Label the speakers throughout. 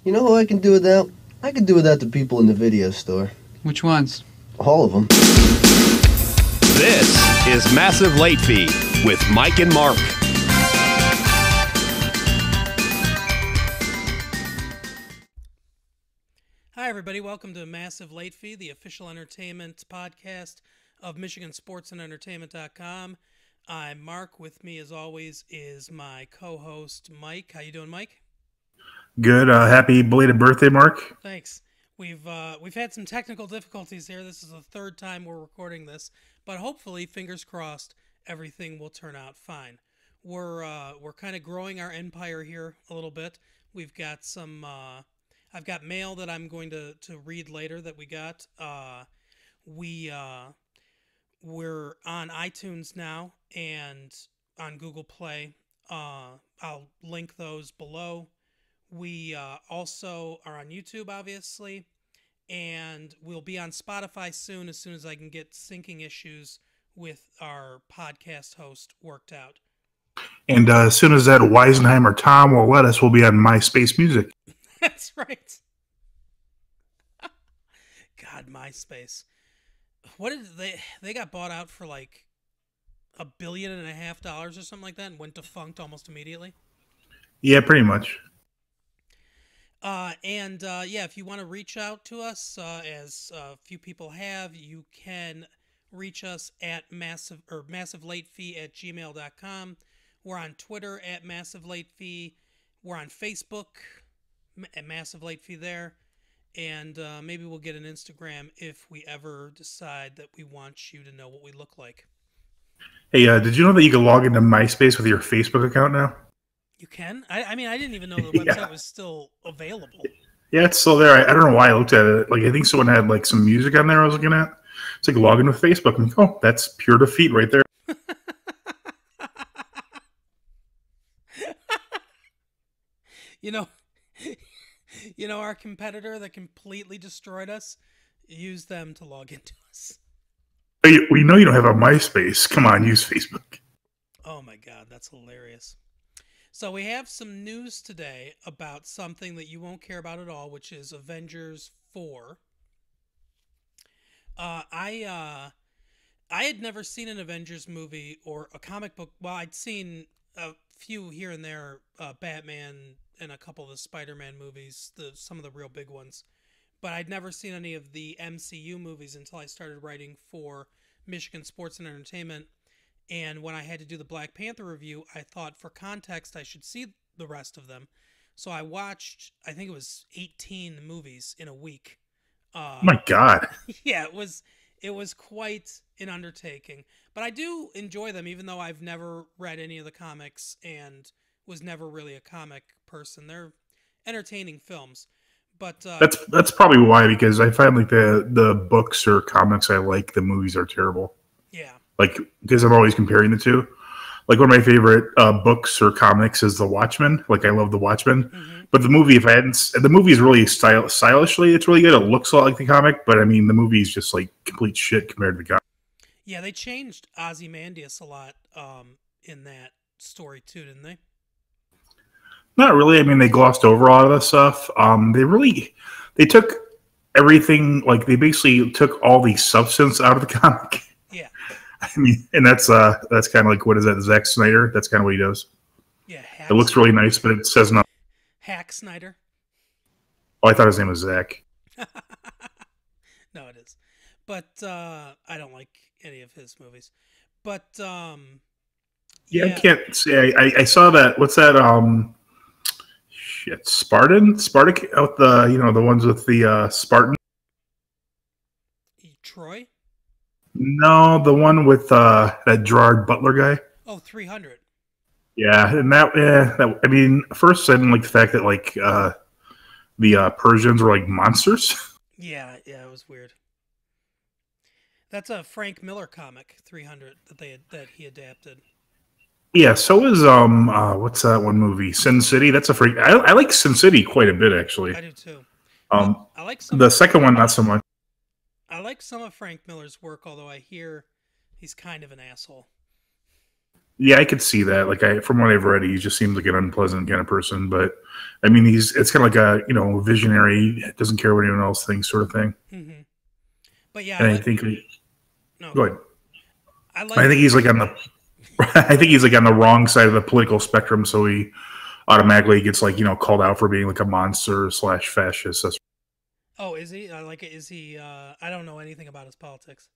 Speaker 1: You know who I can do without? I can do without the people in the video store.
Speaker 2: Which ones?
Speaker 1: All of them.
Speaker 3: This is Massive Late Fee with Mike and Mark.
Speaker 4: Hi, everybody. Welcome to Massive Late Fee, the official entertainment podcast of MichiganSportsAndEntertainment.com. I'm Mark. With me, as always, is my co-host, Mike. How you doing, Mike?
Speaker 5: Good. Happy belated birthday, Mark.
Speaker 4: Thanks. We've had some technical difficulties here. This is the third time we're recording this, but hopefully, fingers crossed, everything will turn out fine. We're kind of growing our empire here a little bit. We've got some. I've got mail that I'm going to read later that we got. We're on iTunes now and on Google Play. I'll link those below. We also are on YouTube, obviously, and we'll be on Spotify soon as I can get syncing issues with our podcast host worked out.
Speaker 5: And as soon as that Weisenheimer Tom will let us, we'll be on MySpace Music.
Speaker 4: That's right. God, MySpace. What did they got bought out for like $1.5 billion or something like that and went defunct almost immediately?
Speaker 5: Yeah, pretty much.
Speaker 4: If you want to reach out to us, as a few people have, you can reach us at massivelatefee@gmail.com. We're on Twitter at massivelatefee. We're on Facebook at Massive Late Fee there. And maybe we'll get an Instagram if we ever decide that we want you to know what we look like.
Speaker 5: Hey, did you know that you can log into MySpace with your Facebook account now?
Speaker 4: You can? I mean, I didn't even know the website was still available.
Speaker 5: Yeah, it's still there. I don't know why I looked at it. Like, I think someone had like some music on there I was looking at. It's like log in with Facebook. I'm like, oh, that's pure defeat right there.
Speaker 4: You know, our competitor that completely destroyed us, use them to log into us.
Speaker 5: We know you don't have a MySpace. Come on, use Facebook.
Speaker 4: Oh my God, that's hilarious. So we have some news today about something that you won't care about at all, which is Avengers 4. I had never seen an Avengers movie or a comic book. Well, I'd seen a few here and there, Batman and a couple of the Spider-Man movies, some of the real big ones. But I'd never seen any of the MCU movies until I started writing for Michigan Sports and Entertainment. And when I had to do the Black Panther review, I thought for context I should see the rest of them. So I watched, I think it was 18 movies in a week.
Speaker 5: Oh my God.
Speaker 4: Yeah, it was quite an undertaking. But I do enjoy them, even though I've never read any of the comics and was never really a comic person. They're entertaining films. But
Speaker 5: that's probably why, because I find like the books or comics I like, the movies are terrible.
Speaker 4: Yeah.
Speaker 5: Like, because I'm always comparing the two. Like, one of my favorite books or comics is The Watchmen. Like, I love The Watchmen. Mm-hmm. But the movie, the movie is really stylishly, it's really good. It looks a lot like the comic, but I mean, the movie is just like complete shit compared to the comic.
Speaker 4: Yeah, they changed Ozymandias a lot in that story too, didn't they?
Speaker 5: Not really. I mean, they glossed over a lot of the stuff. They took everything, like, they basically took all the substance out of the comic.
Speaker 4: Yeah.
Speaker 5: I mean, and that's kind of like, what is that, Zack Snyder? That's kind of what he does.
Speaker 4: Yeah.
Speaker 5: It looks really nice, but it says nothing.
Speaker 4: Hack Snyder.
Speaker 5: Oh, I thought his name was Zach.
Speaker 4: No, it is. But I don't like any of his movies. But
Speaker 5: I can't say I saw that. What's that? Spartacus out the ones with the Spartan.
Speaker 4: Troy?
Speaker 5: No, the one with that Gerard Butler guy.
Speaker 4: Oh, 300.
Speaker 5: Yeah, and that I mean, first I didn't like the fact that like the Persians were like monsters.
Speaker 4: Yeah, it was weird. That's a Frank Miller comic, 300, that he adapted.
Speaker 5: Yeah, so is what's that one movie? Sin City. That's a freak. I like Sin City quite a bit, actually.
Speaker 4: I do too.
Speaker 5: I like the second one not so much.
Speaker 4: I like some of Frank Miller's work, although I hear he's kind of an asshole.
Speaker 5: Yeah, I could see that. Like from what I've read, he just seems like an unpleasant kind of person. But I mean, it's kind of like a visionary, doesn't care what anyone else thinks, sort of thing.
Speaker 4: Mm-hmm. But yeah,
Speaker 5: And I think,
Speaker 4: no,
Speaker 5: go ahead.
Speaker 4: I like.
Speaker 5: I think he's like on the, I think he's like on the wrong side of the political spectrum, so he automatically gets like called out for being like a monster / fascist.
Speaker 4: Oh, is he? Is he? I don't know anything about his politics.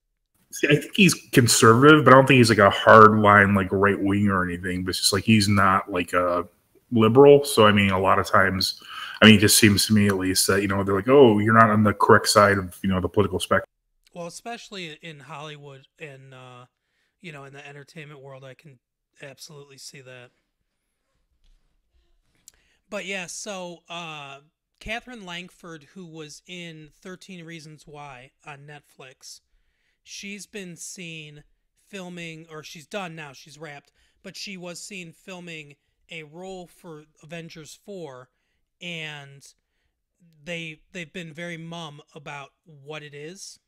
Speaker 5: See, I think he's conservative, but I don't think he's like a hard line like right wing or anything. But it's just like he's not like a liberal. So I mean, a lot of times, I mean, it just seems to me at least that they're like, oh, you're not on the correct side of the political spectrum.
Speaker 4: Well, especially in Hollywood and in the entertainment world, I can absolutely see that. But yeah, so Katherine Langford, who was in 13 Reasons Why on Netflix, she's been seen filming, or she's done now, she's wrapped, but she was seen filming a role for Avengers 4, and they've been very mum about what it is.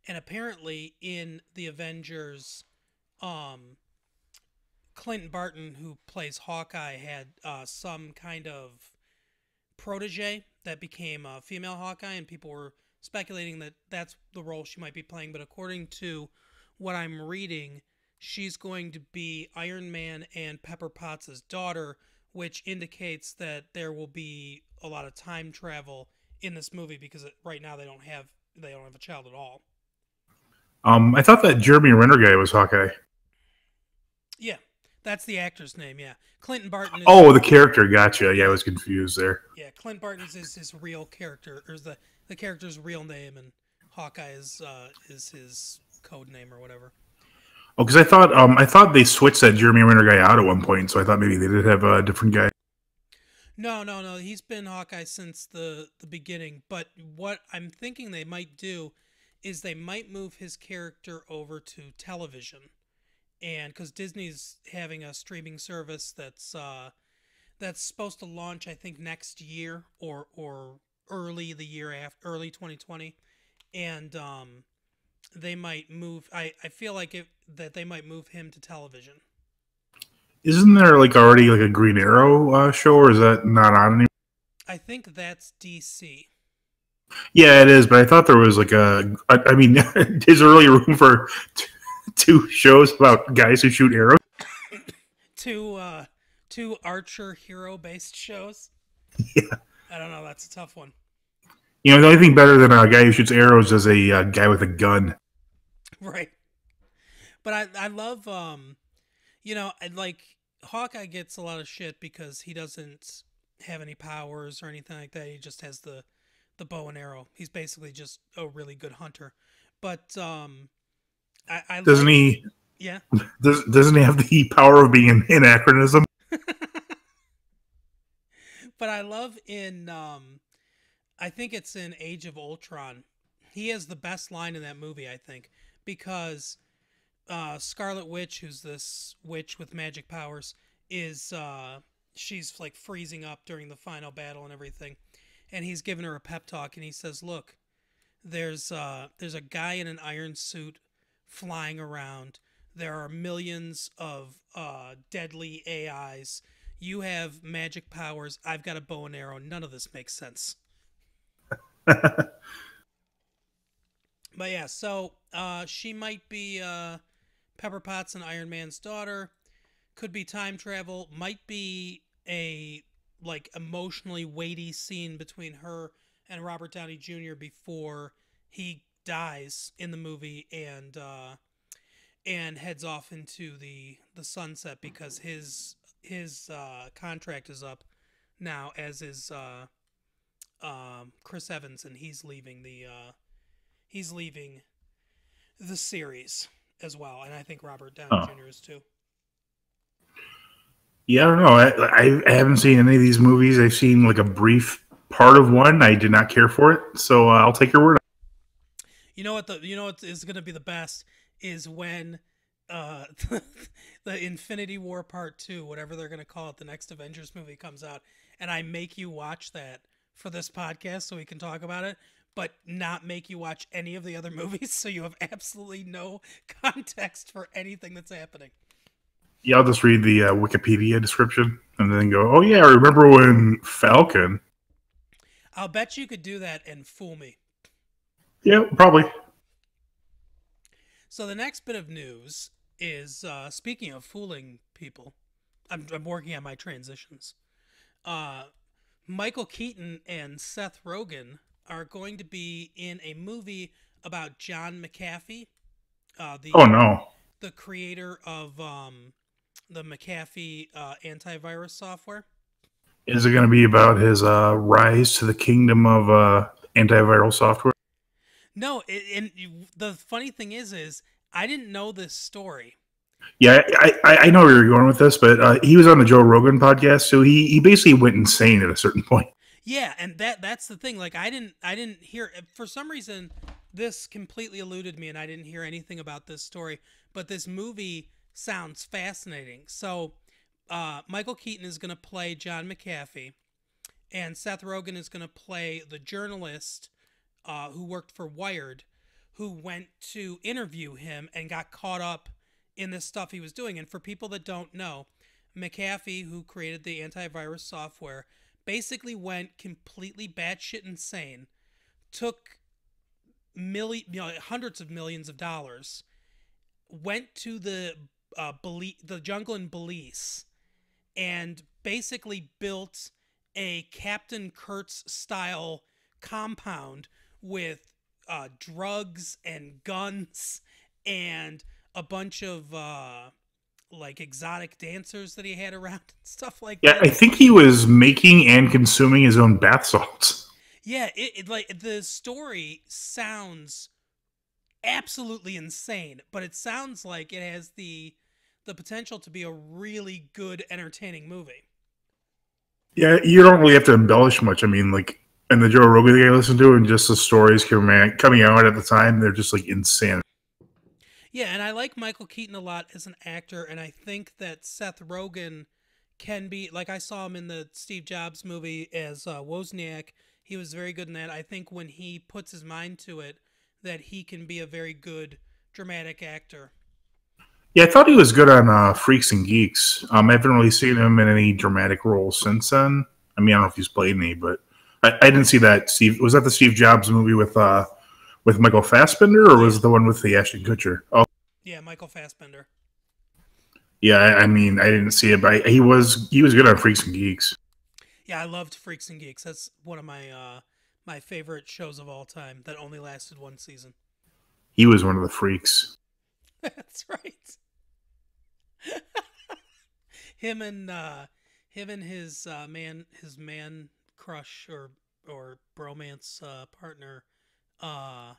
Speaker 4: And apparently in the Avengers, um, Clinton Barton, who plays Hawkeye, had some kind of protege that became a female Hawkeye, and people were speculating that that's the role she might be playing. But according to what I'm reading, she's going to be Iron Man and Pepper Potts' daughter, which indicates that there will be a lot of time travel in this movie because right now they don't have a child at all.
Speaker 5: I thought that Jeremy Renner guy was Hawkeye.
Speaker 4: Yeah, that's the actor's name. Yeah, Clinton Barton.
Speaker 5: The character. Gotcha. Yeah, I was confused there.
Speaker 4: Yeah, Clint Barton is his real character, or is the character's real name, and Hawkeye is his code name or whatever.
Speaker 5: Oh, because I thought they switched that Jeremy Renner guy out at one point, so I thought maybe they did have a different guy.
Speaker 4: No. He's been Hawkeye since the beginning. But what I'm thinking they might do is they might move his character over to television, and because Disney's having a streaming service that's supposed to launch, I think, next year or early the year after, early 2020, and they might move. I feel like that they might move him to television.
Speaker 5: Isn't there like already like a Green Arrow show, or is that not on anymore?
Speaker 4: I think that's DC.
Speaker 5: Yeah, it is, but I thought there was like I mean, is there really room for two shows about guys who shoot arrows?
Speaker 4: two Archer hero based shows.
Speaker 5: Yeah,
Speaker 4: I don't know. That's a tough one.
Speaker 5: The only thing better than a guy who shoots arrows is a guy with a gun.
Speaker 4: Right. But I love like Hawkeye gets a lot of shit because he doesn't have any powers or anything like that. He just has the bow and arrow. He's basically just a really good hunter. But I
Speaker 5: doesn't he?
Speaker 4: Yeah.
Speaker 5: Doesn't he have the power of being an anachronism?
Speaker 4: But I love in I think it's in Age of Ultron. He has the best line in that movie, I think, because Scarlet Witch, who's this witch with magic powers, is she's like freezing up during the final battle and everything. And he's giving her a pep talk, and he says, "Look, there's a guy in an iron suit flying around. There are millions of deadly AIs. You have magic powers. I've got a bow and arrow. None of this makes sense." But yeah, so she might be Pepper Potts and Iron Man's daughter. Could be time travel. Might be a like emotionally weighty scene between her and Robert Downey Jr. before he dies in the movie and heads off into the sunset because his contract is up now, as is Chris Evans, and he's leaving the series as well, and I think Robert Downey Jr. is too.
Speaker 5: Yeah, I don't know. I haven't seen any of these movies. I've seen like a brief part of one. I did not care for it, so I'll take your word.
Speaker 4: You know what is going to be the best is when the Infinity War Part 2, whatever they're going to call it, the next Avengers movie comes out, and I make you watch that for this podcast so we can talk about it. but not make you watch any of the other movies, so you have absolutely no context for anything that's happening.
Speaker 5: Yeah, I'll just read the Wikipedia description and then go, oh yeah, I remember when Falcon.
Speaker 4: I'll bet you could do that and fool me.
Speaker 5: Yeah, probably.
Speaker 4: So the next bit of news is, speaking of fooling people, I'm working on my transitions. Michael Keaton and Seth Rogen are going to be in a movie about John McAfee,
Speaker 5: Oh no.
Speaker 4: the creator of the McAfee antivirus software.
Speaker 5: Is it going to be about his rise to the kingdom of antiviral software?
Speaker 4: No, and the funny thing is I didn't know this story.
Speaker 5: Yeah, I know where you're going with this, but he was on the Joe Rogan podcast, so he basically went insane at a certain point.
Speaker 4: Yeah, and that's the thing. Like I didn't hear, for some reason this completely eluded me, and I didn't hear anything about this story. But this movie sounds fascinating. So Michael Keaton is going to play John McAfee, and Seth Rogen is going to play the journalist who worked for Wired, who went to interview him and got caught up in this stuff he was doing. And for people that don't know, McAfee, who created the antivirus software, basically went completely batshit insane, took hundreds of millions of dollars, went to the jungle in Belize, and basically built a Captain Kurtz style compound with drugs and guns and a bunch of like exotic dancers that he had around and stuff like
Speaker 5: Yeah,
Speaker 4: that.
Speaker 5: I think he was making and consuming his own bath salts.
Speaker 4: Yeah, it like the story sounds absolutely insane, but it sounds like it has the potential to be a really good, entertaining movie.
Speaker 5: Yeah, you don't really have to embellish much. I mean, like, and the Joe Rogan thing I listened to, and just the stories coming out at the time, they're just like insane.
Speaker 4: Yeah, and I like Michael Keaton a lot as an actor, and I think that Seth Rogen can be, like, I saw him in the Steve Jobs movie as Wozniak. He was very good in that. I think when he puts his mind to it, that he can be a very good dramatic actor.
Speaker 5: Yeah, I thought he was good on Freaks and Geeks. I haven't really seen him in any dramatic roles since then. I mean, I don't know if he's played any, but I didn't see that. Was that the Steve Jobs movie with Michael Fassbender, or was it the one with the Ashton Kutcher? Oh,
Speaker 4: Yeah, Michael Fassbender.
Speaker 5: yeah. I mean, I didn't see it, but he was good on Freaks and Geeks.
Speaker 4: Yeah, I loved Freaks and Geeks. That's one of my my favorite shows of all time that only lasted one season.
Speaker 5: He was one of the freaks.
Speaker 4: That's right. him and his man crush or bromance partner. I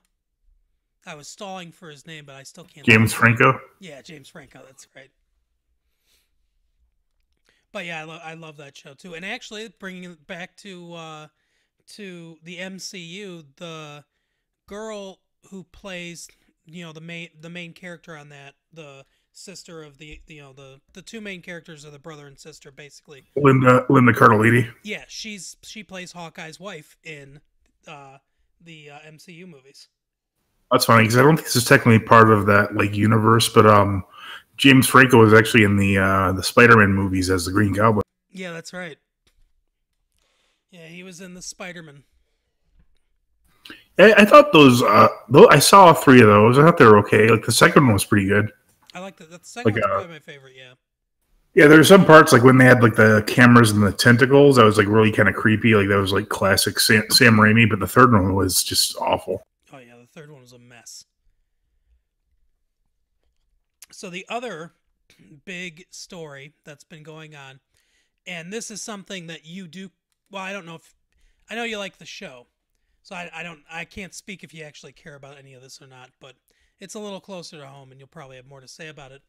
Speaker 4: was stalling for his name, but I still can't.
Speaker 5: James Franco.
Speaker 4: Yeah, James Franco. That's right. But yeah, I love that show too. And actually, bringing it back to the MCU, the girl who plays the main character on that, the sister of the two main characters are the brother and sister basically.
Speaker 5: Linda Cardellini.
Speaker 4: Yeah, she plays Hawkeye's wife in the MCU movies.
Speaker 5: That's funny because I don't think this is technically part of that like universe, but James Franco was actually in the Spider-Man movies as the Green Goblin.
Speaker 4: Yeah, that's right. Yeah, he was in the Spider-Man.
Speaker 5: I thought those. I saw all three of those. I thought they were okay. Like the second one was pretty good.
Speaker 4: I like that. The second one's probably my favorite. Yeah.
Speaker 5: Yeah, there were some parts like when they had like the cameras and the tentacles. That was like really kind of creepy. Like that was like classic Sam Raimi. But the third one was just awful.
Speaker 4: Oh yeah, the third one was a mess. So the other big story that's been going on, and this is something that you do. Well, I don't know if I know you like the show, so I can't speak if you actually care about any of this or not. But it's a little closer to home, and you'll probably have more to say about it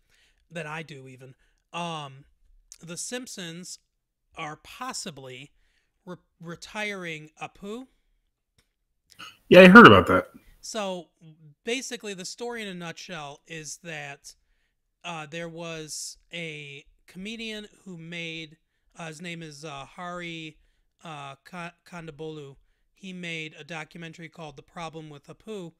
Speaker 4: than I do even. The Simpsons are possibly retiring Apu.
Speaker 5: Yeah, I heard about that.
Speaker 4: So basically, the story in a nutshell is that there was a comedian who made his name is Hari Kondabolu, he made a documentary called The Problem with Apu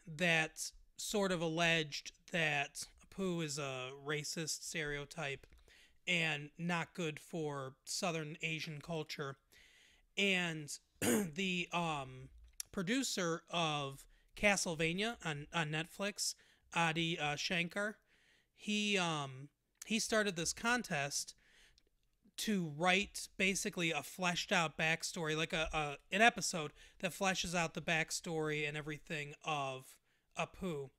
Speaker 4: that sort of alleged that Apu is a racist stereotype and not good for Southern Asian culture. And the producer of Castlevania on Netflix, Adi Shankar, he he started this contest to write basically a fleshed out backstory, like an episode that fleshes out the backstory and everything of Apu,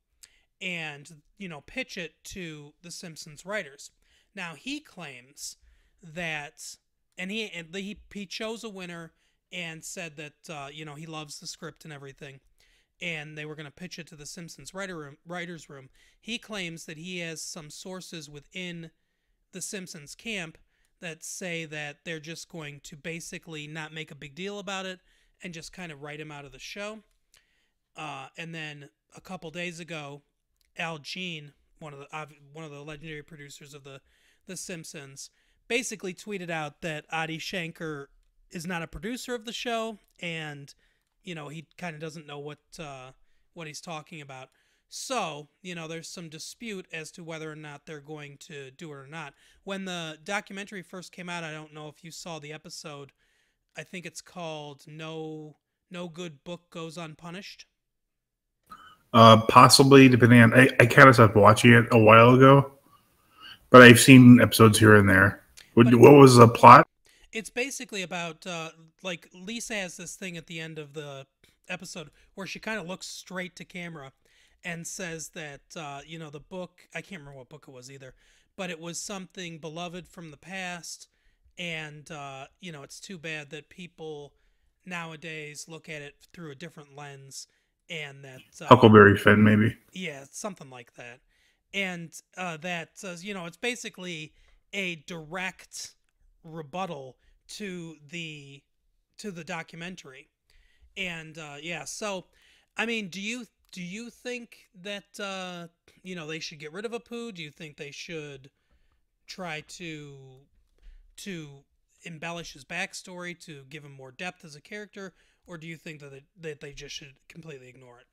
Speaker 4: and pitch it to the Simpsons writers. Now he claims that, and he chose a winner and said that he loves the script and everything, and they were going to pitch it to the Simpsons writers room. He claims that he has some sources within the Simpsons camp that say that they're just going to basically not make a big deal about it and just kind of write him out of the show. And then a couple days ago, Al Jean, one of the legendary producers of the Simpsons, basically tweeted out that Adi Shankar is not a producer of the show, and he kind of doesn't know what he's talking about. So, there's some dispute as to whether or not they're going to do it or not. When the documentary first came out, I don't know if you saw the episode. I think it's called No Good Book Goes Unpunished.
Speaker 5: Possibly, depending on. I kind of stopped watching it a while ago, but I've seen episodes here and there. What was the plot?
Speaker 4: It's basically about like Lisa has this thing at the end of the episode where she kind of looks straight to camera and says that the book, I can't remember what book it was either, but it was something beloved from the past, and it's too bad that people nowadays look at it through a different lens, and that
Speaker 5: Huckleberry Finn, maybe.
Speaker 4: Yeah, something like that. And that it's basically a direct rebuttal to the documentary. And so I mean, do you think that they should get rid of Apu? Do you think they should try to embellish his backstory to give him more depth as a character, or do you think that they just should completely ignore it?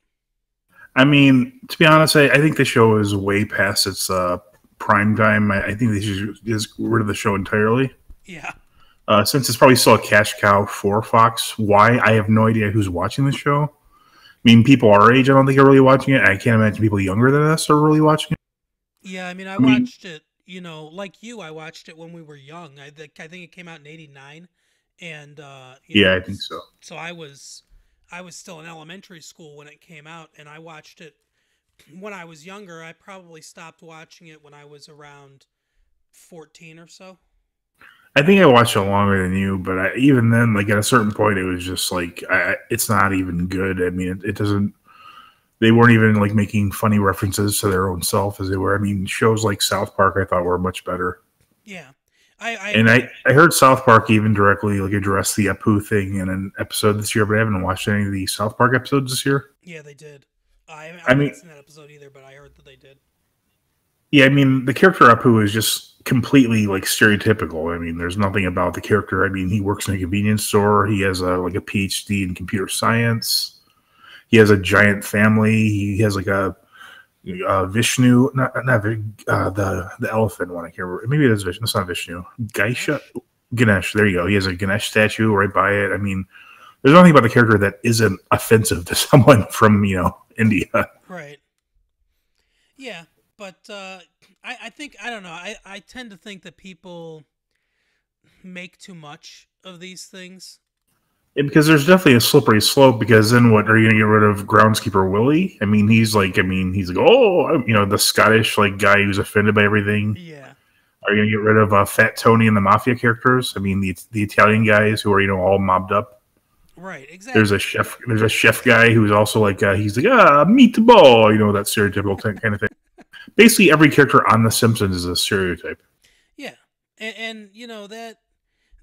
Speaker 5: I mean, to be honest, I think the show is way past its prime time. I think they should just get rid of the show entirely.
Speaker 4: Yeah.
Speaker 5: Since it's probably still a cash cow for Fox. Why? I have no idea who's watching the show. I mean, people our age, I don't think are really watching it. I can't imagine people younger than us are really watching it.
Speaker 4: Yeah, I mean, I watched it, like you, I watched it when we were young. I think it came out in '89, and
Speaker 5: I think so.
Speaker 4: So I was still in elementary school when it came out, and I watched it when I was younger. I probably stopped watching it when I was around 14 or so.
Speaker 5: I think I watched it longer than you, but even then, like at a certain point, it was just like it's not even good. I mean, it doesn't. They weren't even like making funny references to their own self as they were. I mean, shows like South Park, I thought were much better.
Speaker 4: Yeah,
Speaker 5: I heard South Park even directly like address the Apu thing in an episode this year, but I haven't watched any of the South Park episodes this year.
Speaker 4: Yeah, they did. I haven't seen that episode either, but I heard that they did.
Speaker 5: Yeah, I mean, the character Apu is just completely like stereotypical. I mean, there's nothing about the character. I mean, he works in a convenience store. He has a PhD in computer science. He has a giant family. He has like a Vishnu, not the elephant one. I can't remember. Maybe it is Vishnu. It's not Vishnu. Ganesh. There you go. He has a Ganesh statue right by it. I mean, there's nothing about the character that isn't offensive to someone from India.
Speaker 4: Right. Yeah. But I think, I don't know, I tend to think that people make too much of these things.
Speaker 5: Yeah, because there's definitely a slippery slope, because then what, are you going to get rid of groundskeeper Willie? I mean, he's like, the Scottish like guy who's offended by everything.
Speaker 4: Yeah.
Speaker 5: Are you going to get rid of Fat Tony and the Mafia characters? I mean, the Italian guys who are, all mobbed up.
Speaker 4: Right, exactly.
Speaker 5: There's a chef guy who's also like, he's like, meatball, that stereotypical kind of thing. Basically, every character on The Simpsons is a stereotype.
Speaker 4: Yeah, and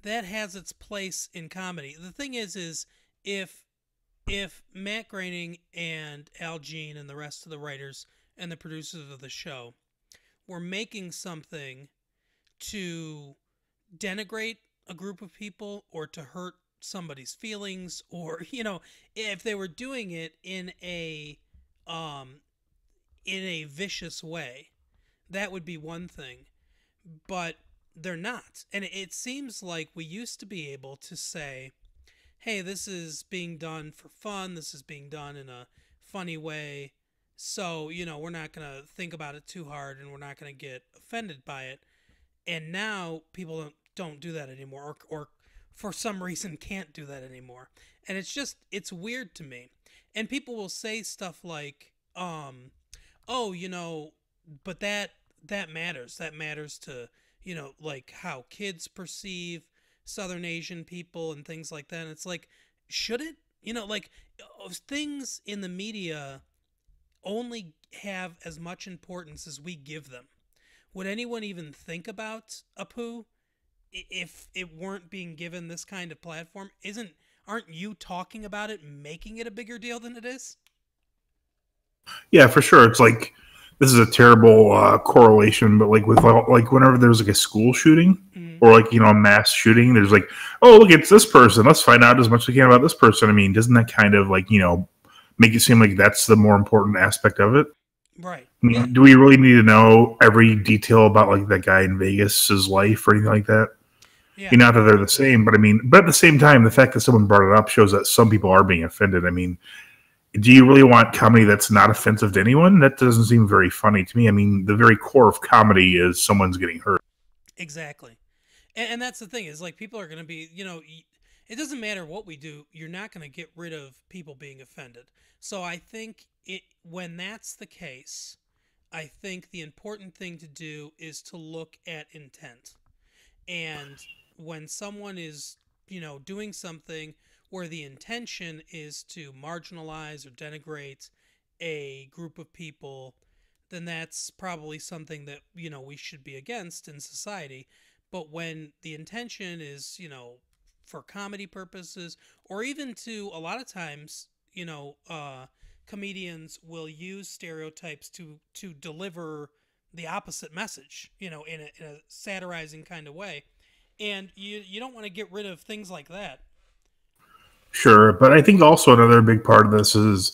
Speaker 4: that has its place in comedy. The thing is if Matt Groening and Al Jean and the rest of the writers and the producers of the show were making something to denigrate a group of people or to hurt somebody's feelings, or if they were doing it um in a vicious way, that would be one thing. But they're not. And it seems like we used to be able to say, hey, this is being done for fun, this is being done in a funny way, so, we're not going to think about it too hard and we're not going to get offended by it. And now people don't do that anymore, or for some reason can't do that anymore. And it's weird to me. And people will say stuff like, oh, but that matters. That matters to, like how kids perceive Southern Asian people and things like that. And it's like, should it? Like things in the media only have as much importance as we give them. Would anyone even think about Apu if it weren't being given this kind of platform? Aren't you talking about it, making it a bigger deal than it is?
Speaker 5: Yeah, for sure. It's like this is a terrible correlation, but like whenever there's like a school shooting or like a mass shooting, there's like, oh, look, it's this person. Let's find out as much as we can about this person. I mean, doesn't that kind of like make it seem like that's the more important aspect of it?
Speaker 4: Right.
Speaker 5: I mean, do we really need to know every detail about like that guy in Vegas's life or anything like that?
Speaker 4: Yeah.
Speaker 5: Not that they're the same, but but at the same time, the fact that someone brought it up shows that some people are being offended. I mean, do you really want comedy that's not offensive to anyone? That doesn't seem very funny to me. I mean, the very core of comedy is someone's getting hurt.
Speaker 4: Exactly. And that's the thing, is like people are going to be, it doesn't matter what we do, you're not going to get rid of people being offended. So I think when that's the case, I think the important thing to do is to look at intent. And when someone is, doing something where the intention is to marginalize or denigrate a group of people, then that's probably something that, we should be against in society. But when the intention is, for comedy purposes, or even to, a lot of times, comedians will use stereotypes to deliver the opposite message, in a satirizing kind of way. And you don't want to get rid of things like that.
Speaker 5: Sure, but I think also another big part of this is,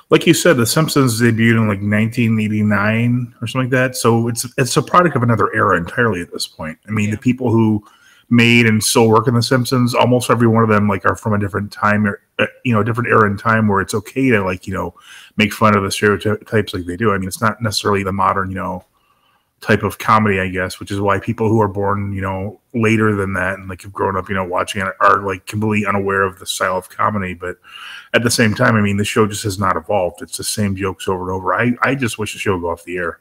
Speaker 5: like you said, The Simpsons debuted in like 1989 or something like that. So it's a product of another era entirely at this point. I mean, the people who made and still work in The Simpsons, almost every one of them like are from a different time, or a different era in time where it's okay to like make fun of the stereotypes like they do. I mean, it's not necessarily the modern type of comedy, I guess, which is why people who are born, later than that and like have grown up, watching it are like completely unaware of the style of comedy. But at the same time, I mean, the show just has not evolved. It's the same jokes over and over. I just wish the show would go off the air.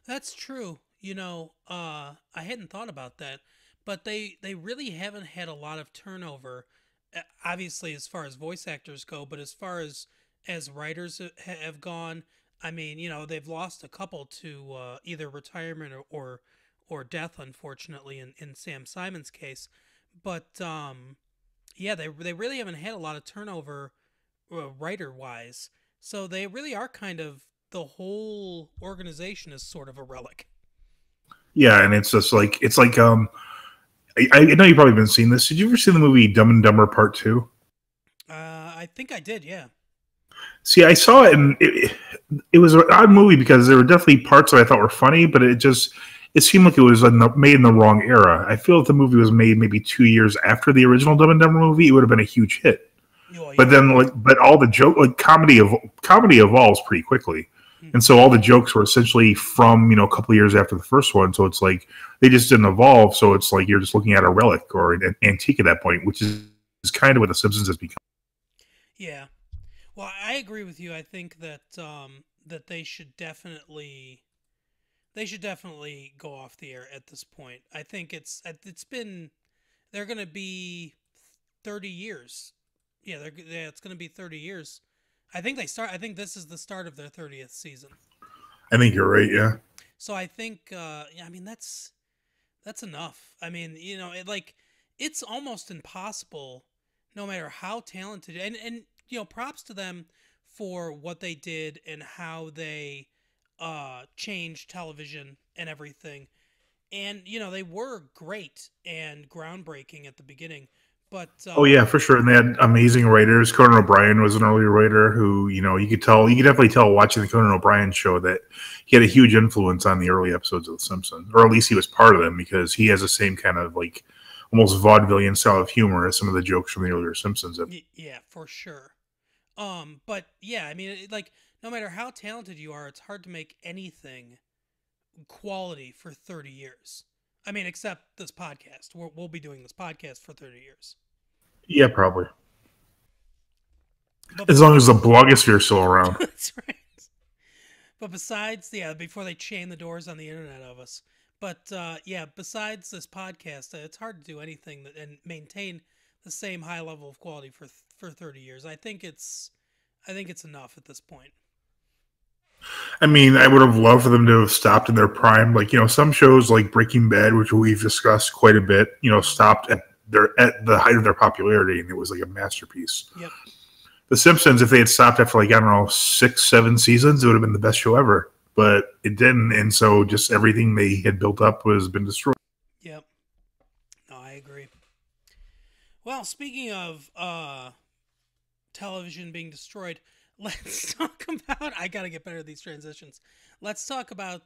Speaker 4: That's true. I hadn't thought about that, but they really haven't had a lot of turnover, obviously, as far as voice actors go, but as far as writers have gone, I mean, they've lost a couple to either retirement or death, unfortunately, in Sam Simon's case. But yeah, they really haven't had a lot of turnover writer wise. So they really are kind of, the whole organization is sort of a relic.
Speaker 5: Yeah, and it's just like I know you've probably been seeing this. Did you ever see the movie Dumb and Dumber Part 2?
Speaker 4: I think I did, yeah.
Speaker 5: See, I saw it, and it was an odd movie because there were definitely parts that I thought were funny, but it seemed like it was made in the wrong era. I feel if the movie was made maybe 2 years after the original Dumb and Dumber movie, it would have been a huge hit. Well, yeah. But then, but all the joke, comedy evolves pretty quickly, and so all the jokes were essentially from a couple of years after the first one. So it's like they just didn't evolve. So it's like you're just looking at a relic or an antique at that point, which is kind of what The Simpsons has become.
Speaker 4: Yeah. Well, I agree with you. I think that that they should definitely go off the air at this point. I think they're going to be 30 years. Yeah, it's going to be 30 years. I think this is the start of their 30th season.
Speaker 5: I think you're right, yeah.
Speaker 4: So I think I mean that's enough. I mean, it's almost impossible, no matter how talented, and props to them for what they did and how they changed television and everything. And they were great and groundbreaking at the beginning, But
Speaker 5: Oh yeah, for sure. And they had amazing writers. Conan O'Brien was an early writer who, you could definitely tell watching the Conan O'Brien show that he had a huge influence on the early episodes of The Simpsons, or at least he was part of them because he has the same kind of like almost vaudevillian style of humor as some of the jokes from the earlier Simpsons.
Speaker 4: Yeah, for sure. But yeah, I mean, like no matter how talented you are, it's hard to make anything quality for 30 years. I mean, except this podcast. We'll be doing this podcast for 30 years.
Speaker 5: Yeah, probably.
Speaker 4: But
Speaker 5: as long as the blogosphere is still around.
Speaker 4: That's right. But besides, before they chain the doors on the internet of us. But besides this podcast, it's hard to do anything and maintain the same high level of quality for 30 years. I think it's enough at this point.
Speaker 5: I mean, I would have loved for them to have stopped in their prime. Like, some shows like Breaking Bad, which we've discussed quite a bit, stopped at the height of their popularity, and it was like a masterpiece.
Speaker 4: Yep.
Speaker 5: The Simpsons, if they had stopped after 6, 7 seasons, it would have been the best show ever. But it didn't, and so just everything they had built up has been destroyed.
Speaker 4: Yep. No, I agree. Well, speaking of television being destroyed, let's talk about... I gotta get better at these transitions. Let's talk about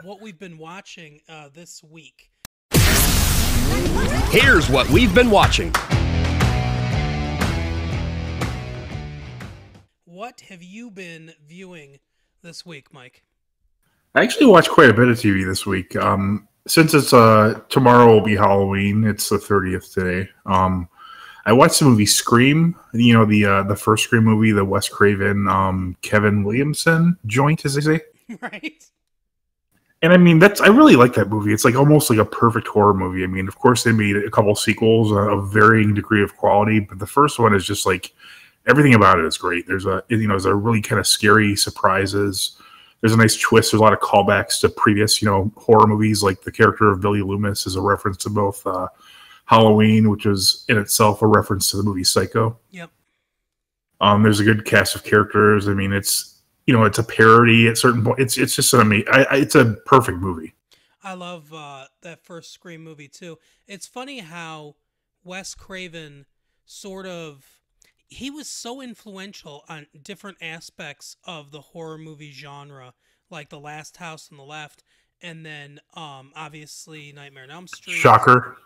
Speaker 4: what we've been watching this week.
Speaker 3: Here's what we've been watching.
Speaker 4: What have you been viewing this week, Mike?
Speaker 5: I actually watched quite a bit of TV this week. Since it's tomorrow will be Halloween, it's the 30th today. I watched the movie Scream. The first Scream movie, the Wes Craven, Kevin Williamson joint, as they say.
Speaker 4: Right.
Speaker 5: And I mean, I really like that movie. It's like almost like a perfect horror movie. I mean, of course, they made a couple sequels of varying degree of quality, but the first one is just like everything about it is great. There's a really kind of scary surprises. There's a nice twist. There's a lot of callbacks to previous, horror movies. Like the character of Billy Loomis is a reference to both Halloween, which is in itself a reference to the movie Psycho.
Speaker 4: Yep.
Speaker 5: There's a good cast of characters. I mean, it's a parody at certain points. It's just it's a perfect movie.
Speaker 4: I love that first Scream movie too. It's funny how Wes Craven he was so influential on different aspects of the horror movie genre, like The Last House on the Left, and then obviously Nightmare on Elm Street.
Speaker 5: Shocker.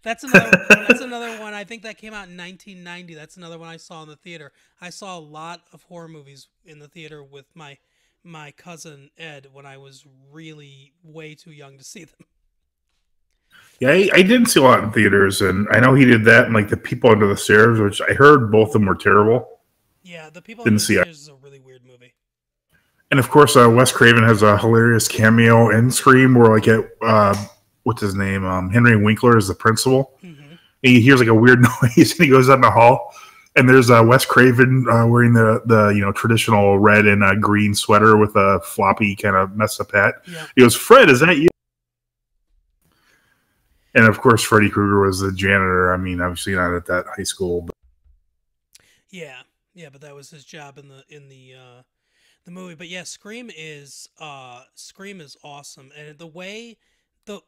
Speaker 4: That's another one. I think that came out in 1990. That's another one I saw in the theater. I saw a lot of horror movies in the theater with my cousin Ed when I was really way too young to see them.
Speaker 5: Yeah, I didn't see a lot in theaters, and I know he did that and like The People Under the Stairs, which I heard both of them were terrible.
Speaker 4: Yeah, The People Under the Stairs is a really weird movie.
Speaker 5: And of course, Wes Craven has a hilarious cameo in Scream where what's his name? Henry Winkler is the principal. Mm-hmm. He hears like a weird noise and he goes out in the hall, and there's Wes Craven wearing the traditional red and green sweater with a floppy kind of messed up hat. Yeah. He goes, "Fred, is that you?" And of course, Freddy Krueger was the janitor. I mean, obviously not at that high school, but
Speaker 4: yeah, but that was his job in the movie. But yeah, Scream is awesome, and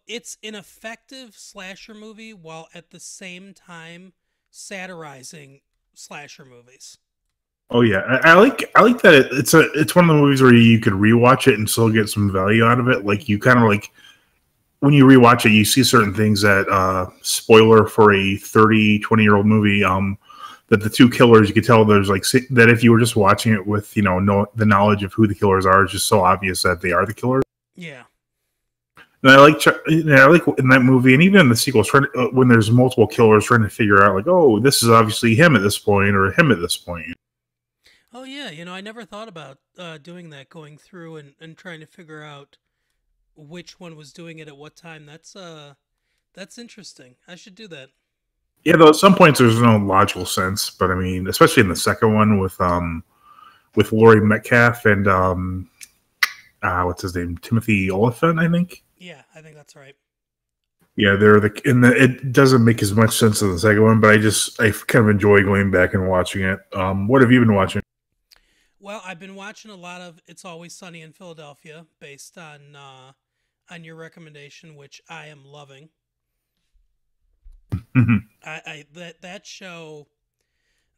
Speaker 4: it's an effective slasher movie while at the same time satirizing slasher movies.
Speaker 5: Oh yeah, I like that. It's one of the movies where you could rewatch it and still get some value out of it. Like you kind of like. When you rewatch it, you see certain things that, spoiler for a 30, 20-year-old movie, that the two killers, you could tell there's like, that if you were just watching it with, the knowledge of who the killers are, it's just so obvious that they are the killers.
Speaker 4: Yeah.
Speaker 5: And I like in that movie, and even in the sequels, when there's multiple killers trying to figure out like, oh, this is obviously him at this point or him at this point.
Speaker 4: Oh yeah. I never thought about doing that, going through and trying to figure out which one was doing it at what time. That's interesting. I should do that.
Speaker 5: Yeah, though at some points there's no logical sense, but I mean, especially in the second one with Laurie Metcalf and what's his name, Timothy Olyphant, I think.
Speaker 4: Yeah, I think that's right.
Speaker 5: Yeah, it doesn't make as much sense in the second one, but I kind of enjoy going back and watching it. What have you been watching?
Speaker 4: Well, I've been watching a lot of It's Always Sunny in Philadelphia, based on your recommendation, which I am loving.
Speaker 5: Mhm.
Speaker 4: That show.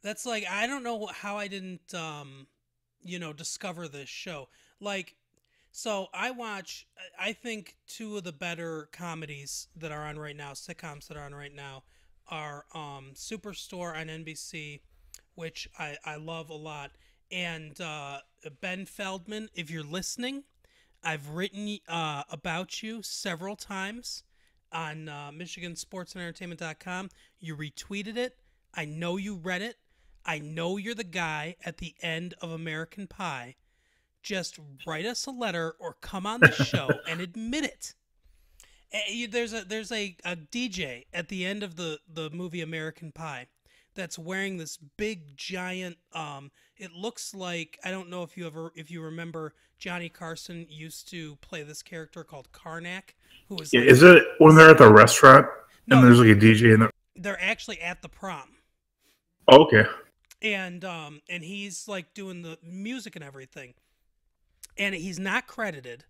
Speaker 4: That's like, I don't know how I didn't discover this show. Like, so I think two of the better comedies that are on right now, sitcoms that are on right now, are Superstore on NBC, which I love a lot, and Ben Feldman. If you're listening, I've written about you several times on MichiganSportsAndEntertainment.com. You retweeted it. I know you read it. I know you're the guy at the end of American Pie. Just write us a letter or come on the show and admit it. There's a DJ at the end of the movie American Pie that's wearing this big giant it looks like, I don't know if you remember, Johnny Carson used to play this character called Karnak, who was
Speaker 5: Yeah,
Speaker 4: like,
Speaker 5: is it when they're at the restaurant
Speaker 4: No.
Speaker 5: and there's like a DJ in the?
Speaker 4: they're actually at the prom.
Speaker 5: Oh, okay.
Speaker 4: And he's like doing the music and everything. And he's not credited.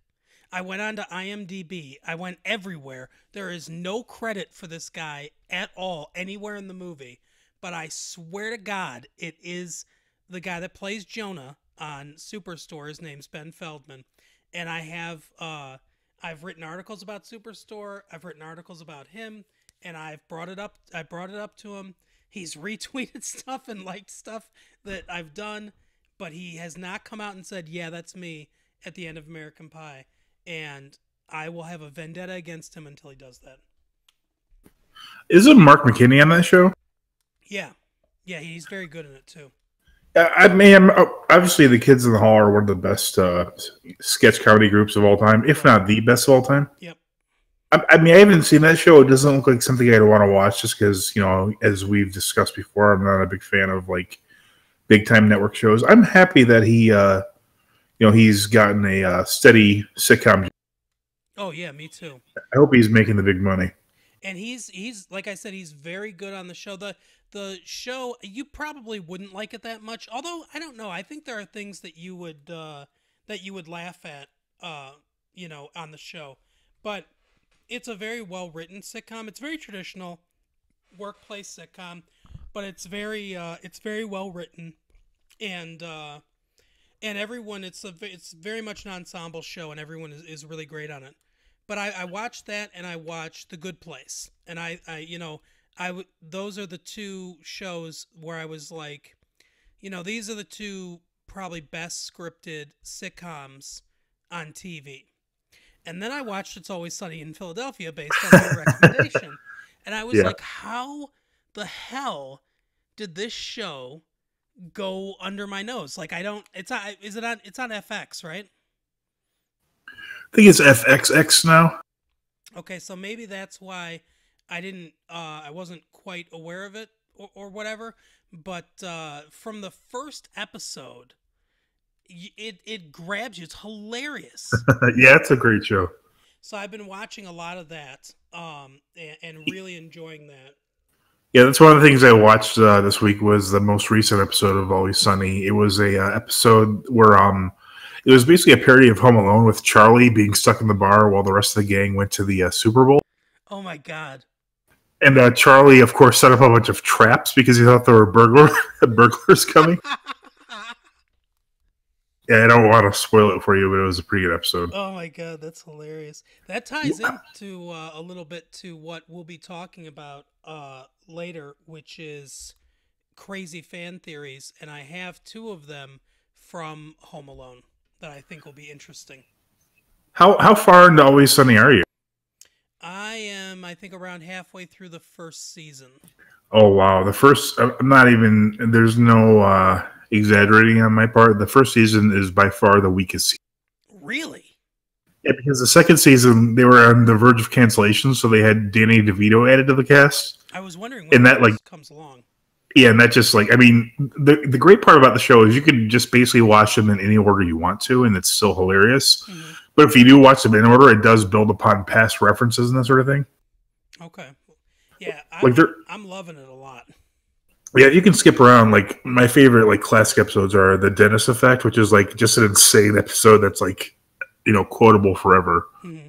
Speaker 4: I went on to IMDb. I went everywhere. There is no credit for this guy at all anywhere in the movie. But I swear to God, it is the guy that plays Jonah on Superstore. His name's Ben Feldman. And I've written articles about Superstore. I've written articles about him, and I brought it up to him. He's retweeted stuff and liked stuff that I've done, but he has not come out and said, "Yeah, that's me," at the end of American Pie. And I will have a vendetta against him until he does that.
Speaker 5: Isn't Mark McKinney on that show?
Speaker 4: Yeah, he's very good in it too.
Speaker 5: I mean, obviously the Kids in the Hall are one of the best sketch comedy groups of all time, if not the best of all time.
Speaker 4: Yep.
Speaker 5: I mean, I haven't seen that show. It doesn't look like something I'd want to watch just because, as we've discussed before, I'm not a big fan of like big time network shows. I'm happy that he's gotten a steady sitcom.
Speaker 4: Oh yeah, me too.
Speaker 5: I hope he's making the big money.
Speaker 4: And he's like I said, he's very good on the show. The show, you probably wouldn't like it that much. Although I don't know, I think there are things that you would laugh at, on the show. But it's a very well written sitcom. It's very traditional workplace sitcom, but it's very well written, and everyone, it's very much an ensemble show, and everyone is really great on it. But I watched that, and I watched The Good Place, and those are the two shows where I was like, these are the two probably best scripted sitcoms on TV. And then I watched It's Always Sunny in Philadelphia based on your recommendation. And I was like, how the hell did this show go under my nose? Like, it's on FX, right?
Speaker 5: I think it's FXX now.
Speaker 4: Okay, so maybe that's why I wasn't quite aware of it or whatever. But from the first episode, it grabs you. It's hilarious.
Speaker 5: Yeah, it's a great show.
Speaker 4: So I've been watching a lot of that, and really enjoying that.
Speaker 5: Yeah, that's one of the things I watched this week was the most recent episode of Always Sunny. It was a episode where it was basically a parody of Home Alone with Charlie being stuck in the bar while the rest of the gang went to the Super Bowl.
Speaker 4: Oh my God.
Speaker 5: And Charlie, of course, set up a bunch of traps because he thought there were burglars coming. Yeah, I don't want to spoil it for you, but it was a pretty good episode.
Speaker 4: Oh my God, that's hilarious. That ties into a little bit to what we'll be talking about later, which is crazy fan theories, and I have two of them from Home Alone that I think will be interesting.
Speaker 5: How far into Always Sunny are you?
Speaker 4: I am, I think, around halfway through the first season.
Speaker 5: Oh wow, the first. I'm not even. There's no exaggerating on my part. The first season is by far the weakest season.
Speaker 4: Really?
Speaker 5: Yeah, because the second season they were on the verge of cancellation, so they had Danny DeVito added to the cast.
Speaker 4: I was wondering when that comes along.
Speaker 5: Yeah, and that just I mean, the great part about the show is you can just basically watch them in any order you want to, and it's still hilarious. Mm-hmm. But if you do watch them in order, it does build upon past references and that sort of thing.
Speaker 4: Okay. Yeah, I'm loving it a lot.
Speaker 5: Yeah, you can skip around. Like my favorite classic episodes are the Dennis Effect, which is just an insane episode that's quotable forever. Mm-hmm.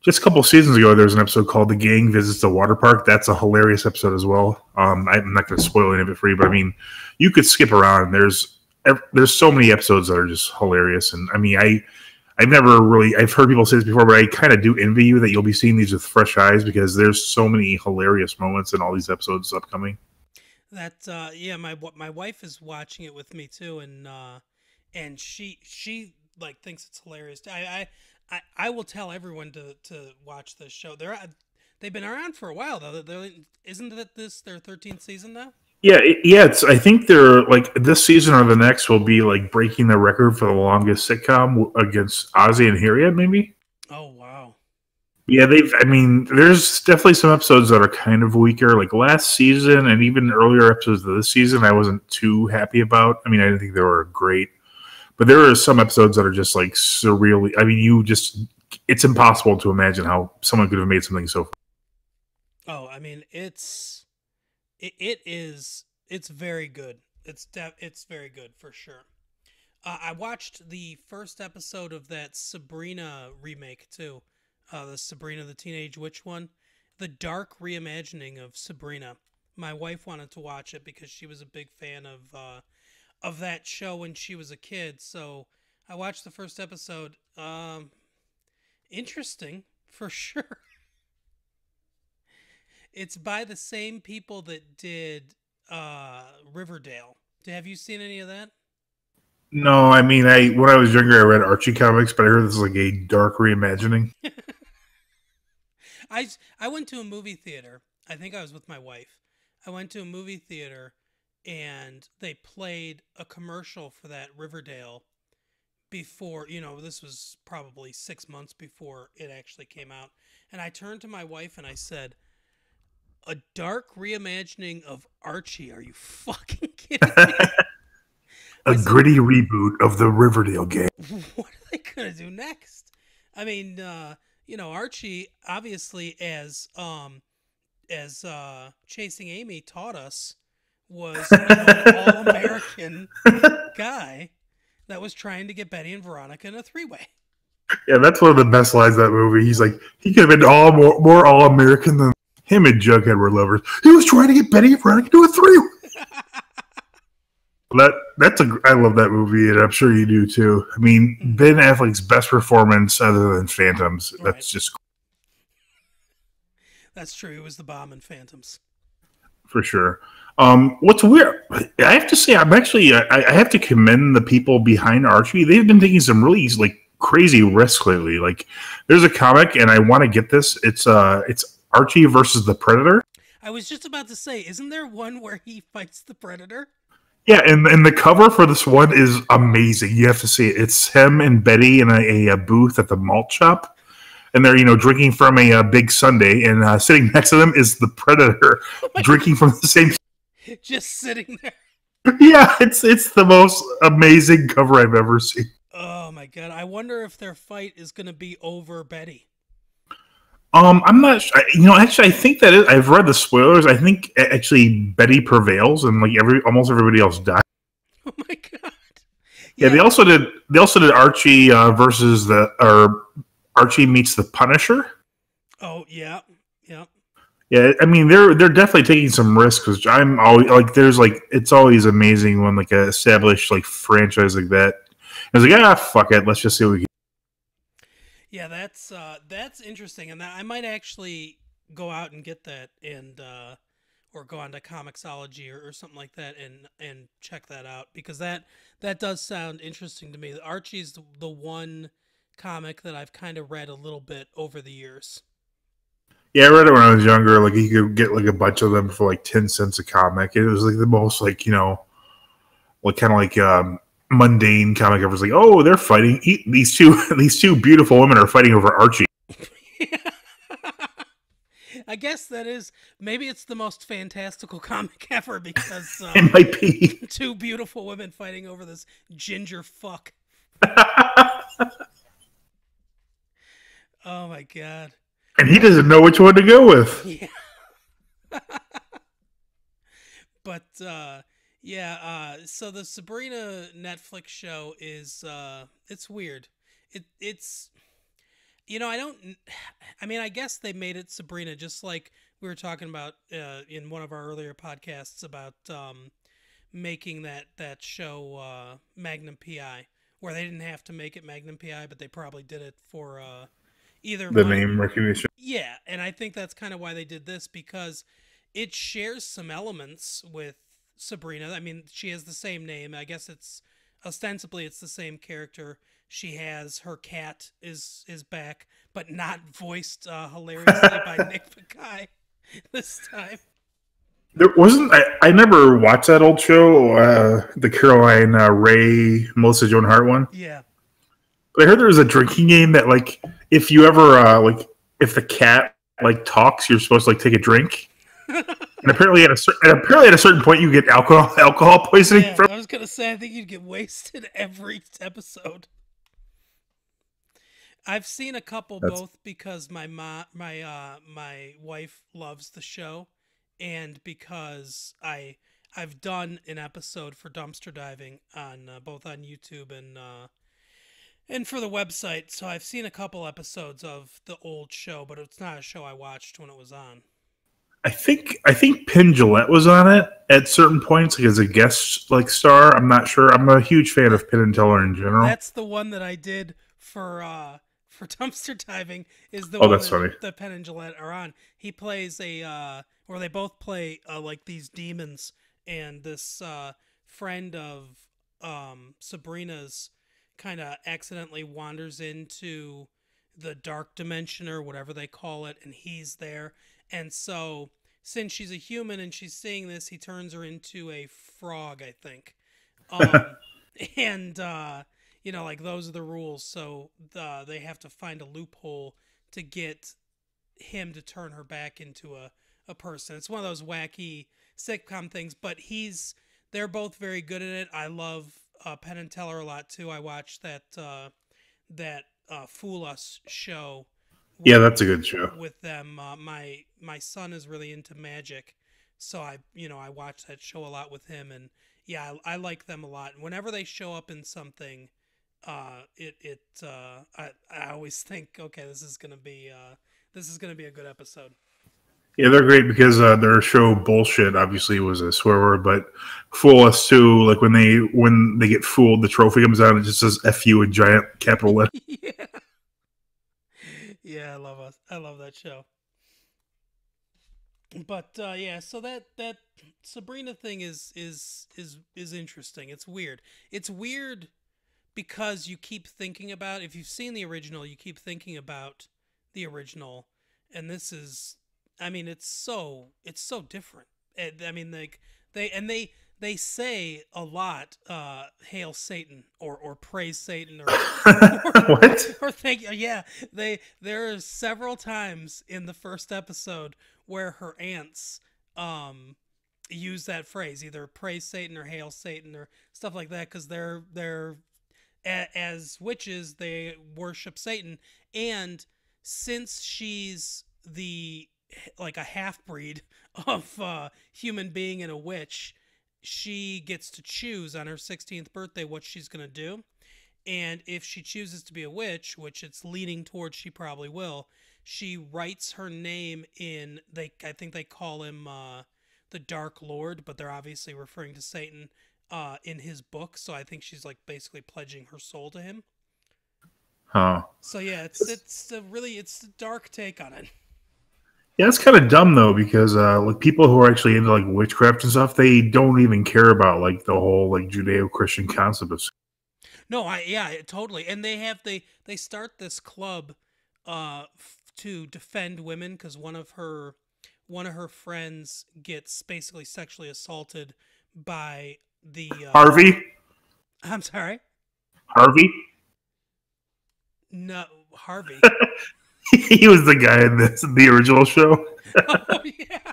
Speaker 5: Just a couple seasons ago, there was an episode called "The Gang Visits the Water Park." That's a hilarious episode as well. I'm not going to spoil any of it for you, but I mean, you could skip around. There's so many episodes that are just hilarious, and I mean, I've heard people say this before, but I kind of do envy you that you'll be seeing these with fresh eyes because there's so many hilarious moments in all these episodes upcoming.
Speaker 4: That yeah, my wife is watching it with me too, and she like thinks it's hilarious. I will tell everyone to watch this show. They've been around for a while though. Isn't this their 13th season now?
Speaker 5: Yeah, I think they're like this season or the next will be like breaking the record for the longest sitcom against Ozzy and Harriet, maybe.
Speaker 4: Oh wow.
Speaker 5: Yeah, there's definitely some episodes that are kind of weaker. Like last season and even earlier episodes of this season, I wasn't too happy about. I mean, I didn't think they were great, but there are some episodes that are just like surreally. I mean, it's impossible to imagine how someone could have made something so.
Speaker 4: Oh, I mean, it's very good. It's very good for sure. I watched the first episode of that Sabrina remake too. The Sabrina the Teenage Witch one, the dark reimagining of Sabrina. My wife wanted to watch it because she was a big fan of that show when she was a kid. So I watched the first episode. Interesting for sure. It's by the same people that did Riverdale. Have you seen any of that?
Speaker 5: No, I mean, when I was younger, I read Archie comics, but I heard this is like a dark reimagining.
Speaker 4: I went to a movie theater. I think I was with my wife. I went to a movie theater, and they played a commercial for that Riverdale before, this was probably 6 months before it actually came out. And I turned to my wife and I said, "A dark reimagining of Archie? Are you fucking kidding me?"
Speaker 5: A gritty reboot of the Riverdale gang.
Speaker 4: What are they gonna do next? I mean, Archie obviously as Chasing Amy taught us was an all-American guy that was trying to get Betty and Veronica in a three-way.
Speaker 5: Yeah, that's one of the best lines of that movie. He's like, he could have been more all-American than him and Jughead were lovers. He was trying to get Betty and Veronica to a three-way. I love that movie, and I'm sure you do too. I mean, Ben Affleck's best performance other than Phantoms. Right. That's just
Speaker 4: that's true. It was the bomb in Phantoms
Speaker 5: for sure. What's weird, I have to say, I have to commend the people behind Archie. They've been taking some really like crazy risks lately. Like, there's a comic, and I want to get this. It's Archie versus the Predator.
Speaker 4: I was just about to say, isn't there one where he fights the Predator?
Speaker 5: Yeah, and the cover for this one is amazing. You have to see it. It's him and Betty in a booth at the malt shop, and they're drinking from a big sundae, and sitting next to them is the Predator drinking from the same.
Speaker 4: Just sitting there.
Speaker 5: Yeah, it's the most amazing cover I've ever seen.
Speaker 4: Oh my god! I wonder if their fight is going to be over Betty.
Speaker 5: I'm not sure. Actually, I think that I've read the spoilers. I think actually Betty prevails, and like almost everybody else dies.
Speaker 4: Oh my god!
Speaker 5: Yeah, they also did Archie versus Archie meets the Punisher.
Speaker 4: Oh yeah.
Speaker 5: Yeah, I mean they're definitely taking some risks because I'm always like it's always amazing when like a established like franchise like that. I was like, fuck it, let's just see what we can.
Speaker 4: Yeah, that's interesting, and I might actually go out and get that, and or go on to Comixology or something like that, and check that out because that does sound interesting to me. Archie's the one comic that I've kind of read a little bit over the years.
Speaker 5: Yeah, I read it when I was younger. Like you could get like a bunch of them for like 10 cents a comic. It was like the most like like kind of like mundane comic ever. It's like, oh, they're fighting. These two beautiful women are fighting over Archie.
Speaker 4: I guess maybe it's the most fantastical comic ever because
Speaker 5: it might be
Speaker 4: two beautiful women fighting over this ginger fuck. Oh my god.
Speaker 5: And he doesn't know which one to go with.
Speaker 4: Yeah. But so the Sabrina Netflix show is it's weird. It's I don't. I mean, I guess they made it Sabrina, just like we were talking about in one of our earlier podcasts about making that show Magnum PI, where they didn't have to make it Magnum PI, but they probably did it for either
Speaker 5: The
Speaker 4: money.
Speaker 5: name recognition.
Speaker 4: Yeah, and I think that's kind of why they did this, because it shares some elements with Sabrina. I mean, she has the same name. I guess it's ostensibly it's the same character. She has her cat is back, but not voiced hilariously by Nick Pikai this time.
Speaker 5: There wasn't. I never watched that old show, the Caroline Ray, Melissa Joan Hart one.
Speaker 4: Yeah.
Speaker 5: But I heard there was a drinking game that, like, if you ever if the cat like talks, you're supposed to like take a drink. And apparently at a certain point, you get alcohol poisoning.
Speaker 4: Yeah,
Speaker 5: From
Speaker 4: I was gonna say I think you'd get wasted every episode. I've seen a couple both because my wife loves the show, and because I've done an episode for dumpster diving on both on YouTube and for the website. So I've seen a couple episodes of the old show, but it's not a show I watched when it was on.
Speaker 5: I think Penn Jillette was on it at certain points, like as a guest like star. I'm not sure. I'm a huge fan of Penn and Teller in general.
Speaker 4: That's the one that I did for dumpster diving. Is the one
Speaker 5: that's funny.
Speaker 4: that Penn and Jillette are on. He plays or they both play like these demons, and this friend of Sabrina's kind of accidentally wanders into the dark dimension or whatever they call it, and he's there. And so, since she's a human and she's seeing this, he turns her into a frog, I think. And, like, those are the rules. So they have to find a loophole to get him to turn her back into a person. It's one of those wacky sitcom things, but they're both very good at it. I love Penn and Teller a lot, too. I watched that Fool Us show.
Speaker 5: Yeah, that's a good show.
Speaker 4: With them, my son is really into magic, so I watch that show a lot with him, and yeah, I like them a lot. And whenever they show up in something, I always think, okay, this is gonna be a good episode.
Speaker 5: Yeah, they're great because their show Bullshit obviously was a swear word, but Fool Us too. Like when they get fooled, the trophy comes out and it just says "F you" in giant capital letters.
Speaker 4: Yeah. Yeah, I love that show. But yeah, so that Sabrina thing is interesting. It's weird. It's weird because you keep thinking about, if you've seen the original, you keep thinking about the original, and this is, I mean, it's so different. I mean, like they say a lot, hail Satan or praise Satan or
Speaker 5: What?
Speaker 4: or thank you. Yeah, there are several times in the first episode where her aunts use that phrase, either praise Satan or hail Satan or stuff like that, because they're as witches, they worship Satan, and since she's like a half-breed of human being and a witch, she gets to choose on her 16th birthday what she's going to do. And if she chooses to be a witch, which it's leaning towards she probably will, she writes her name in, I think they call him the Dark Lord, but they're obviously referring to Satan, in his book. So I think she's like basically pledging her soul to him.
Speaker 5: Huh.
Speaker 4: So yeah, it's a dark take on it.
Speaker 5: Yeah, it's kind of dumb though, because like people who are actually into like witchcraft and stuff, they don't even care about like the whole like Judeo-Christian concept of.
Speaker 4: No, totally. And they start this club to defend women, because one of her friends gets basically sexually assaulted by the
Speaker 5: Harvey.
Speaker 4: I'm sorry.
Speaker 5: Harvey.
Speaker 4: No, Harvey.
Speaker 5: He was the guy in the original show.
Speaker 4: Oh yeah.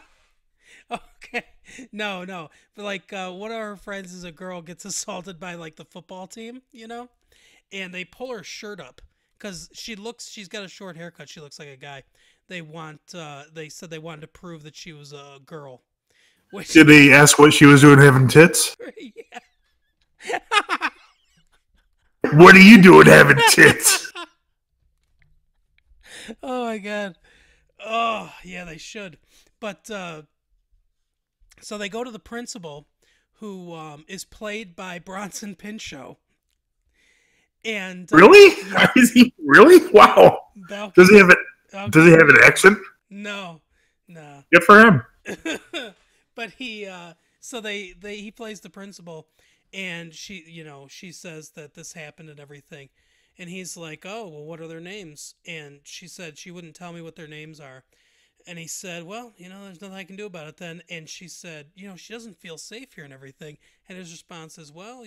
Speaker 4: Okay. No. But like one of her friends is a girl gets assaulted by like the football team, and they pull her shirt up because she's got a short haircut. She looks like a guy. They said they wanted to prove that she was a girl.
Speaker 5: Did they ask what she was doing having tits?
Speaker 4: Yeah.
Speaker 5: What are you doing having tits?
Speaker 4: Oh my god. Oh yeah, they should. But so they go to the principal, who is played by Bronson Pinchot, and
Speaker 5: Really?
Speaker 4: yeah,
Speaker 5: Is he really? Wow. Does he
Speaker 4: Balky.
Speaker 5: have it? Does he have an accent?
Speaker 4: No, no.
Speaker 5: Good for him.
Speaker 4: But he so they he plays the principal, and she says that this happened and everything, and he's like, oh well, what are their names? And she said she wouldn't tell me what their names are. And he said, well, there's nothing I can do about it then. And she said, she doesn't feel safe here and everything. And his response is, well,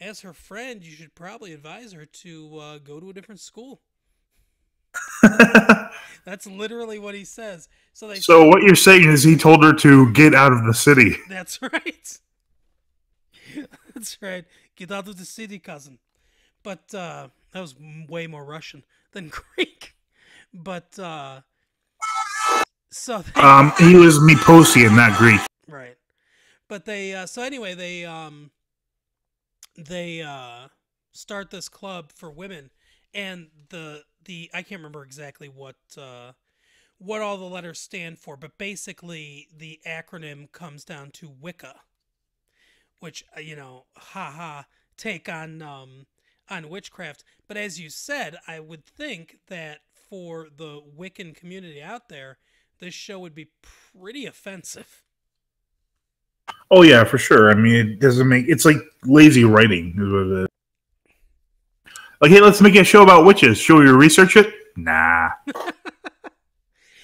Speaker 4: as her friend, you should probably advise her to go to a different school. That's literally what he says. So they
Speaker 5: So what you're saying is he told her to get out of the city.
Speaker 4: That's right. That's right. Get out of the city, cousin. But that was way more Russian than Greek. But so they,
Speaker 5: He was Myposian, not Greek.
Speaker 4: right. But they so anyway, they start this club for women, and the I can't remember exactly what all the letters stand for, but basically the acronym comes down to Wicca, which haha, take on witchcraft. But as you said, I would think that for the Wiccan community out there, this show would be pretty offensive.
Speaker 5: Oh yeah, for sure. I mean, it doesn't make it's like lazy writing. Is what it is. Like, hey, let's make a show about witches. Should we research it? Nah.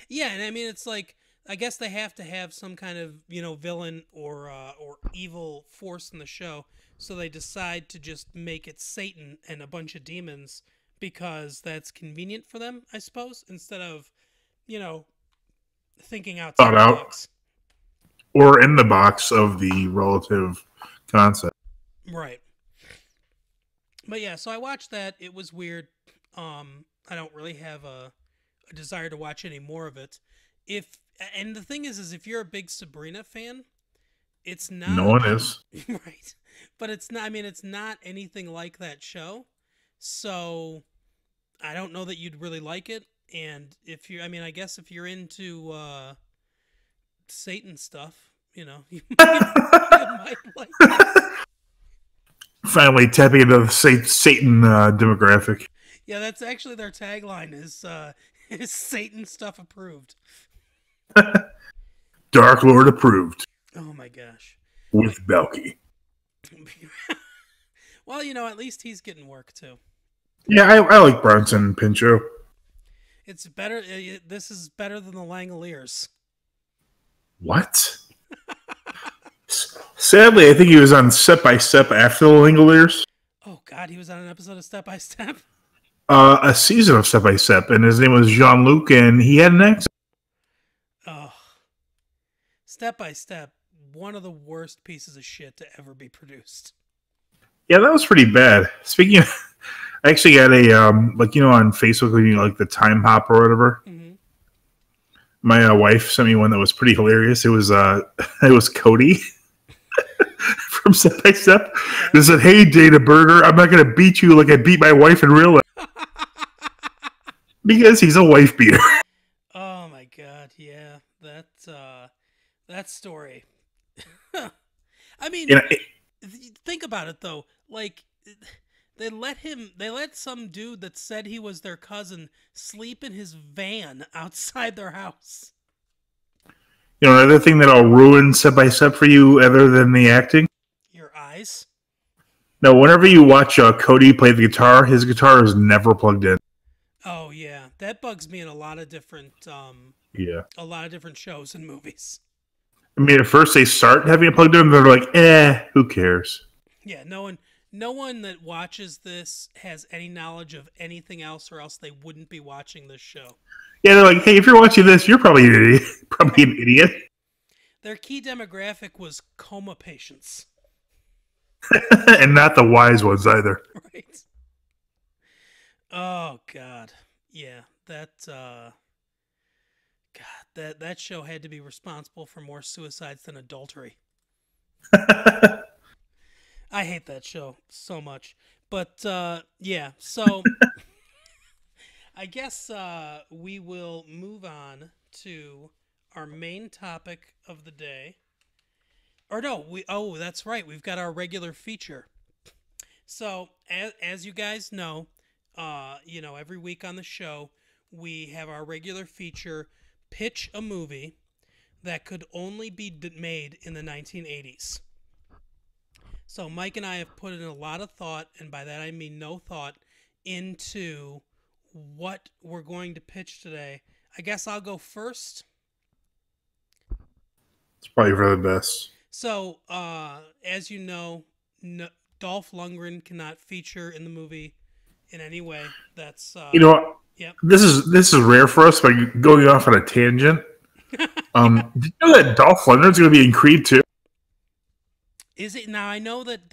Speaker 4: Yeah, and I mean it's like I guess they have to have some kind of villain or evil force in the show, so they decide to just make it Satan and a bunch of demons because that's convenient for them, I suppose, instead of thinking outside
Speaker 5: Thought
Speaker 4: the
Speaker 5: out.
Speaker 4: box.
Speaker 5: Or in the box of the relative concept.
Speaker 4: Right. But yeah, so I watched that. It was weird. I don't really have a desire to watch any more of it. And the thing is if you're a big Sabrina fan, it's not.
Speaker 5: No one is.
Speaker 4: Right. But it's not. I mean, it's not anything like that show. So I don't know that you'd really like it. And I guess if you're into Satan stuff, you might like it.
Speaker 5: Finally tapping into the Satan demographic.
Speaker 4: Yeah, that's actually their tagline is Satan stuff approved.
Speaker 5: Dark Lord approved.
Speaker 4: Oh my gosh.
Speaker 5: With Belky.
Speaker 4: Well, at least he's getting work too.
Speaker 5: Yeah, I like Bronson Pinchot.
Speaker 4: It's better. This is better than the Langoliers.
Speaker 5: What? Sadly, I think he was on Step by Step after the Langoliers.
Speaker 4: Oh God, he was on an episode of Step by Step.
Speaker 5: A season of Step by Step, and his name was Jean-Luc, and he had an accent.
Speaker 4: Oh, Step by Step, one of the worst pieces of shit to ever be produced.
Speaker 5: Yeah, that was pretty bad. Speaking of, I actually got a on Facebook, like the Time Hop or whatever.
Speaker 4: Mm-hmm.
Speaker 5: My wife sent me one that was pretty hilarious. It was Cody from Step by Step. It said, "Hey, Dana Burger, I'm not gonna beat you like I beat my wife in real life." Because he's a wife beater.
Speaker 4: Oh my God, yeah, that story. I mean, think about it though. Like, they let some dude that said he was their cousin sleep in his van outside their house.
Speaker 5: Another thing that'll ruin Step by Step for you, other than the acting.
Speaker 4: Your eyes.
Speaker 5: No, whenever you watch Cody play the guitar, his guitar is never plugged in.
Speaker 4: Oh yeah, that bugs me in a lot of different shows and movies.
Speaker 5: I mean, at first they start having it plugged in, they're like, who cares?
Speaker 4: Yeah, no one that watches this has any knowledge of anything else, or else they wouldn't be watching this show.
Speaker 5: Yeah, they're like, hey, if you're watching this, you're probably an idiot.
Speaker 4: Their key demographic was coma patients.
Speaker 5: And not the wise ones either.
Speaker 4: Right. Oh God. Yeah, that show had to be responsible for more suicides than adultery. I hate that show so much. But yeah, so I guess we will move on to our main topic of the day. Or no, that's right. We've got our regular feature. So, as you guys know, every week on the show, we have our regular feature, Pitch a Movie That Could Only Be Made in the 1980s. So Mike and I have put in a lot of thought, and by that I mean no thought, into what we're going to pitch today. I guess I'll go first.
Speaker 5: It's probably for the best.
Speaker 4: So, as you know, Dolph Lundgren cannot feature in the movie in any way. That's
Speaker 5: You know what?
Speaker 4: Yep.
Speaker 5: This is rare for us, but going off on a tangent. Did you know that Dolph Lundgren's going to be in Creed 2?
Speaker 4: Is it now? I know that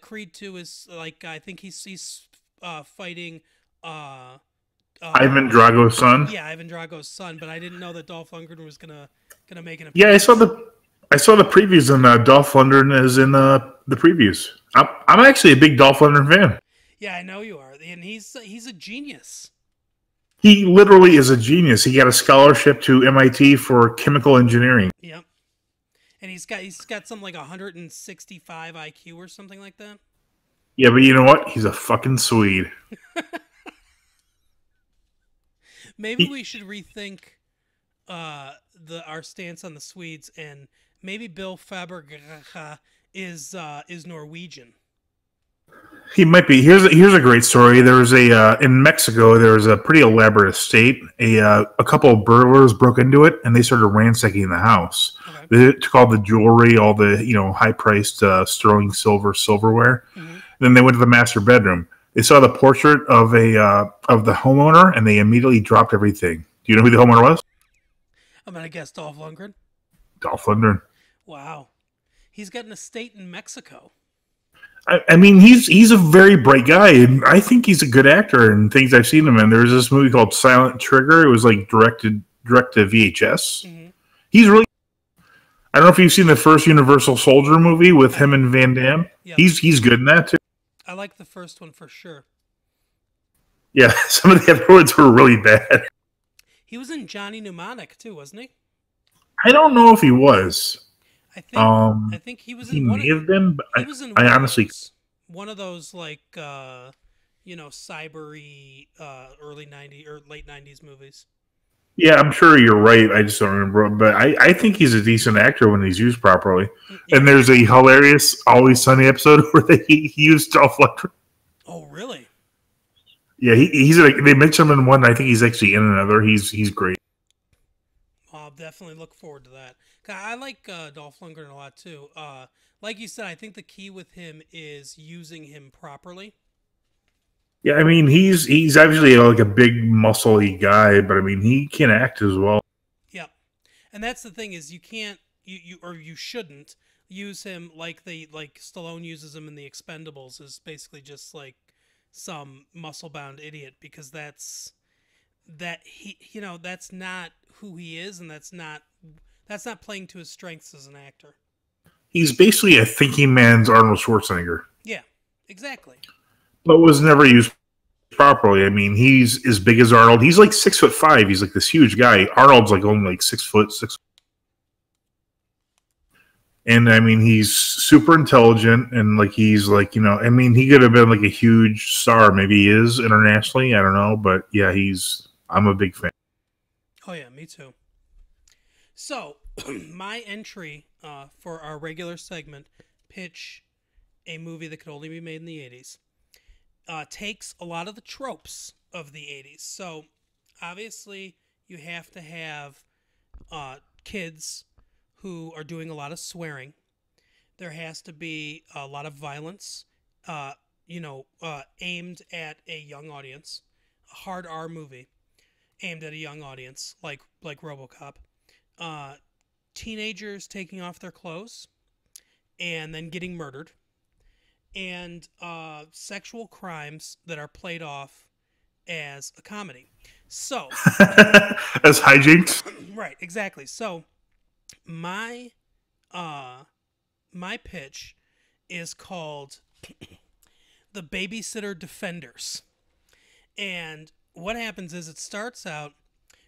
Speaker 4: Creed 2 is like, I think he's fighting
Speaker 5: Ivan Drago's son.
Speaker 4: Yeah, Ivan Drago's son, but I didn't know that Dolph Lundgren was gonna make an appearance.
Speaker 5: Yeah, I saw the previews, and Dolph Lundgren is in the previews. I'm actually a big Dolph Lundgren fan.
Speaker 4: Yeah, I know you are, and he's a genius.
Speaker 5: He literally is a genius. He got a scholarship to MIT for chemical engineering.
Speaker 4: Yep. And he's got something like 165 IQ or something like that.
Speaker 5: Yeah, but you know what? He's a fucking Swede.
Speaker 4: Maybe we should rethink our stance on the Swedes, and maybe Bill Fabergé is Norwegian.
Speaker 5: He might be. Here's a great story. There was in Mexico. There was a pretty elaborate estate. A couple of burglars broke into it, and they started ransacking the house. Okay. They took all the jewelry, all the high priced sterling silverware. Mm-hmm. Then they went to the master bedroom. They saw the portrait of the homeowner, and they immediately dropped everything. Do you know who the homeowner was?
Speaker 4: I'm gonna guess Dolph Lundgren.
Speaker 5: Dolph Lundgren.
Speaker 4: Wow, he's got an estate in Mexico.
Speaker 5: I mean, he's a very bright guy, and I think he's a good actor in things I've seen him in. There's this movie called Silent Trigger. It was like direct to VHS. Mm-hmm. He's really. I don't know if you've seen the first Universal Soldier movie with him and Van Damme. Yep. He's good in that too.
Speaker 4: I like the first one for sure.
Speaker 5: Yeah, some of the other ones were really bad.
Speaker 4: He was in Johnny Mnemonic too, wasn't he?
Speaker 5: I don't know if he was.
Speaker 4: I think he was in.
Speaker 5: He
Speaker 4: one
Speaker 5: may have been, but
Speaker 4: he was in
Speaker 5: I honestly
Speaker 4: one of those like cybery early '90s or late '90s movies.
Speaker 5: Yeah, I'm sure you're right. I just don't remember. But I think he's a decent actor when he's used properly. Yeah. And there's a hilarious Always Sunny episode where he used Dolph Lundgren.
Speaker 4: Oh, really?
Speaker 5: Yeah, they mentioned him in one. I think he's actually in another. He's great.
Speaker 4: I'll definitely look forward to that. I like Dolph Lundgren a lot too. Like you said, I think the key with him is using him properly.
Speaker 5: Yeah, I mean he's obviously like a big muscly guy, but I mean he can act as well.
Speaker 4: Yeah, and that's the thing is you can't you shouldn't use him like Stallone uses him in The Expendables, is basically just like some muscle bound idiot, because that's not who he is, and that's not playing to his strengths as an actor.
Speaker 5: He's basically a thinking man's Arnold Schwarzenegger.
Speaker 4: Yeah, exactly.
Speaker 5: But was never used properly. I mean, he's as big as Arnold. He's like 6'5". He's like this huge guy. Arnold's like only like 6 foot 6. And I mean, he's super intelligent, and like he's like I mean, he could have been like a huge star. Maybe he is internationally. I don't know, but yeah, I'm a big fan.
Speaker 4: Oh yeah, me too. So, my entry for our regular segment, pitch a movie that could only be made in the 80s, takes a lot of the tropes of the 80s. So, obviously, you have to have kids who are doing a lot of swearing. There has to be a lot of violence, aimed at a young audience. A hard R movie aimed at a young audience, like RoboCop. Teenagers taking off their clothes and then getting murdered, and sexual crimes that are played off as a comedy. So
Speaker 5: as hijinks.
Speaker 4: Right, exactly. So my pitch is called The Babysitter Defenders. And what happens is it starts out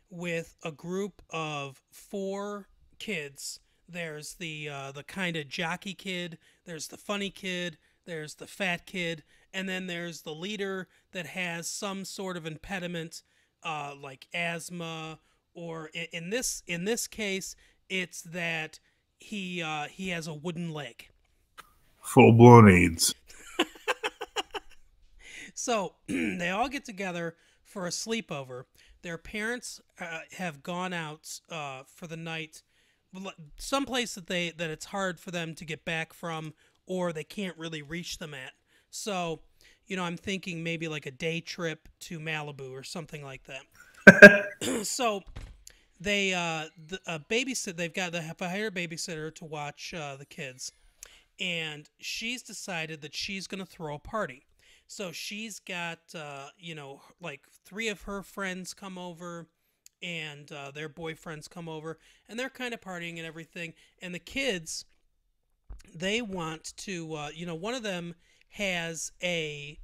Speaker 4: with a group of 4 kids. There's the kind of jockey kid, there's the funny kid, there's the fat kid, and then there's the leader that has some sort of impediment, like asthma, or in this case, it's that he has a wooden leg.
Speaker 5: Full blown AIDS.
Speaker 4: So they all get together for a sleepover. Their parents have gone out for the night, someplace that it's hard for them to get back from, or they can't really reach them at. So, I'm thinking maybe like a day trip to Malibu or something like that. So they babysit. They have a hired babysitter to watch the kids, and she's decided that she's going to throw a party. So she's got, like 3 of her friends come over, and their boyfriends come over, and they're kind of partying and everything. And the kids, they want to, one of them has a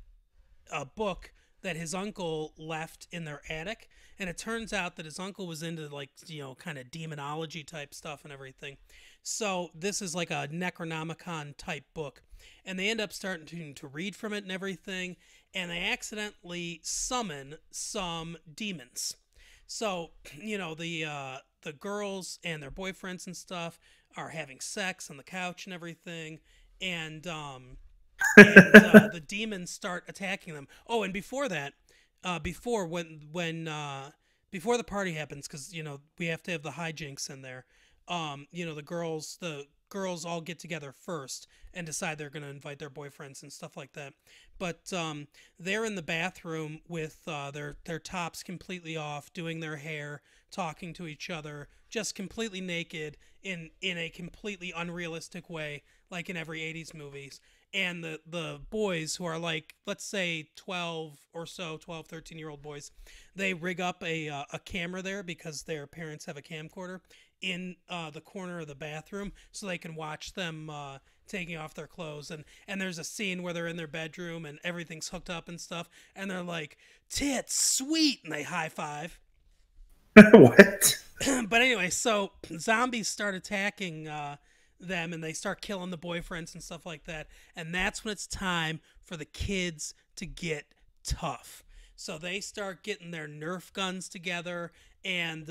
Speaker 4: book that his uncle left in their attic. And it turns out that his uncle was into, like, kind of demonology type stuff and everything. So this is like a Necronomicon type book. And they end up starting to read from it and everything. And they accidentally summon some demons. So, the girls and their boyfriends and stuff are having sex on the couch and everything. And the demons start attacking them. Oh, and before that, before the party happens, because we have to have the hijinks in there. The girls all get together first and decide they're going to invite their boyfriends and stuff like that. But they're in the bathroom with their tops completely off, doing their hair, talking to each other, just completely naked in a completely unrealistic way, like in every 80s movies. And the boys, who are like, let's say 12, 13-year-old boys, they rig up a camera there because their parents have a camcorder in the corner of the bathroom so they can watch them taking off their clothes. And there's a scene where they're in their bedroom and everything's hooked up and stuff. And they're like, tits, sweet, and they high five.
Speaker 5: What?
Speaker 4: But anyway, so zombies start attacking them, and they start killing the boyfriends and stuff like that. And that's when it's time for the kids to get tough. So they start getting their Nerf guns together, and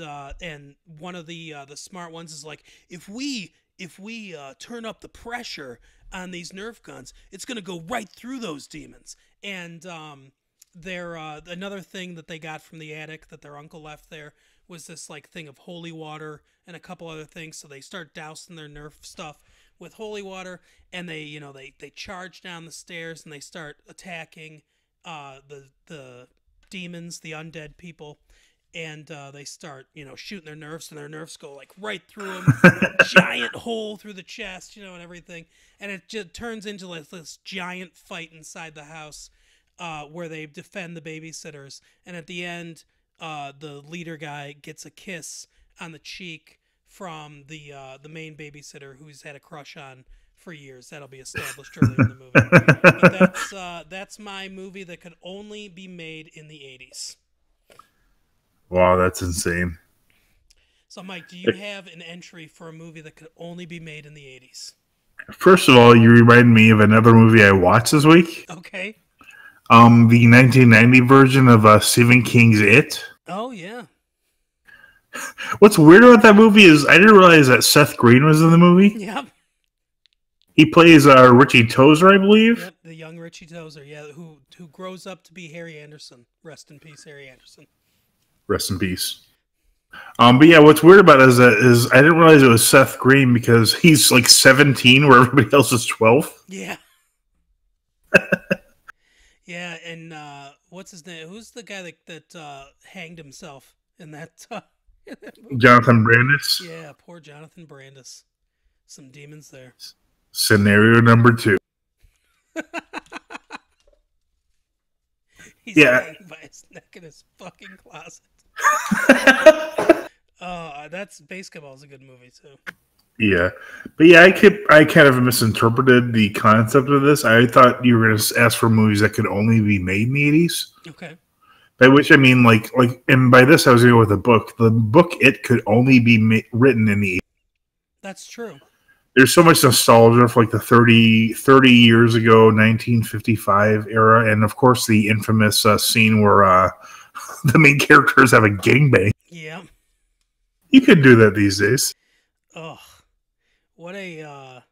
Speaker 4: one of the smart ones is like, if we turn up the pressure on these Nerf guns, it's gonna go right through those demons. And another thing that they got from the attic that their uncle left there was this like thing of holy water and a couple other things. So they start dousing their Nerf stuff with holy water, and they charge down the stairs, and they start attacking the demons, the undead people. And they start, shooting their Nerfs, and their Nerfs go like right through them, giant hole through the chest, and everything. And it just turns into like this giant fight inside the house, where they defend the babysitters. And at the end, the leader guy gets a kiss on the cheek from the main babysitter, who's had a crush on for years. That'll be established early in the movie. But that's my movie that could only be made in the 80s.
Speaker 5: Wow, that's insane.
Speaker 4: So, Mike, do you have an entry for a movie that could only be made in the 80s?
Speaker 5: First of all, you remind me of another movie I watched this week.
Speaker 4: Okay.
Speaker 5: The 1990 version of Stephen King's It.
Speaker 4: Oh, yeah.
Speaker 5: What's weird about that movie is I didn't realize that Seth Green was in the movie.
Speaker 4: Yep.
Speaker 5: He plays Richie Tozer, I believe.
Speaker 4: Yep, the young Richie Tozer, yeah, who grows up to be Harry Anderson. Rest in peace, Harry Anderson.
Speaker 5: Rest in peace. But yeah, what's weird about it is I didn't realize it was Seth Green because he's like 17 where everybody else is 12.
Speaker 4: Yeah. Yeah, and what's his name? Who's the guy that hanged himself in that movie?
Speaker 5: Jonathan Brandis.
Speaker 4: Yeah, poor Jonathan Brandis. Some demons there.
Speaker 5: Scenario number 2.
Speaker 4: He's hanging by his neck in his fucking closet. That's Basketball is a good movie too.
Speaker 5: Yeah, but yeah, I kind of misinterpreted the concept of this. I thought you were going to ask for movies that could only be made in the 80s.
Speaker 4: Okay.
Speaker 5: By which I mean and by this I was going with the book. The book it could only be written in the.
Speaker 4: That's true.
Speaker 5: There's so much nostalgia for like the 30 years ago, 1955 era, and of course the infamous scene where the main characters have a gangbang.
Speaker 4: Yeah.
Speaker 5: You could do that these days.
Speaker 4: Ugh. What a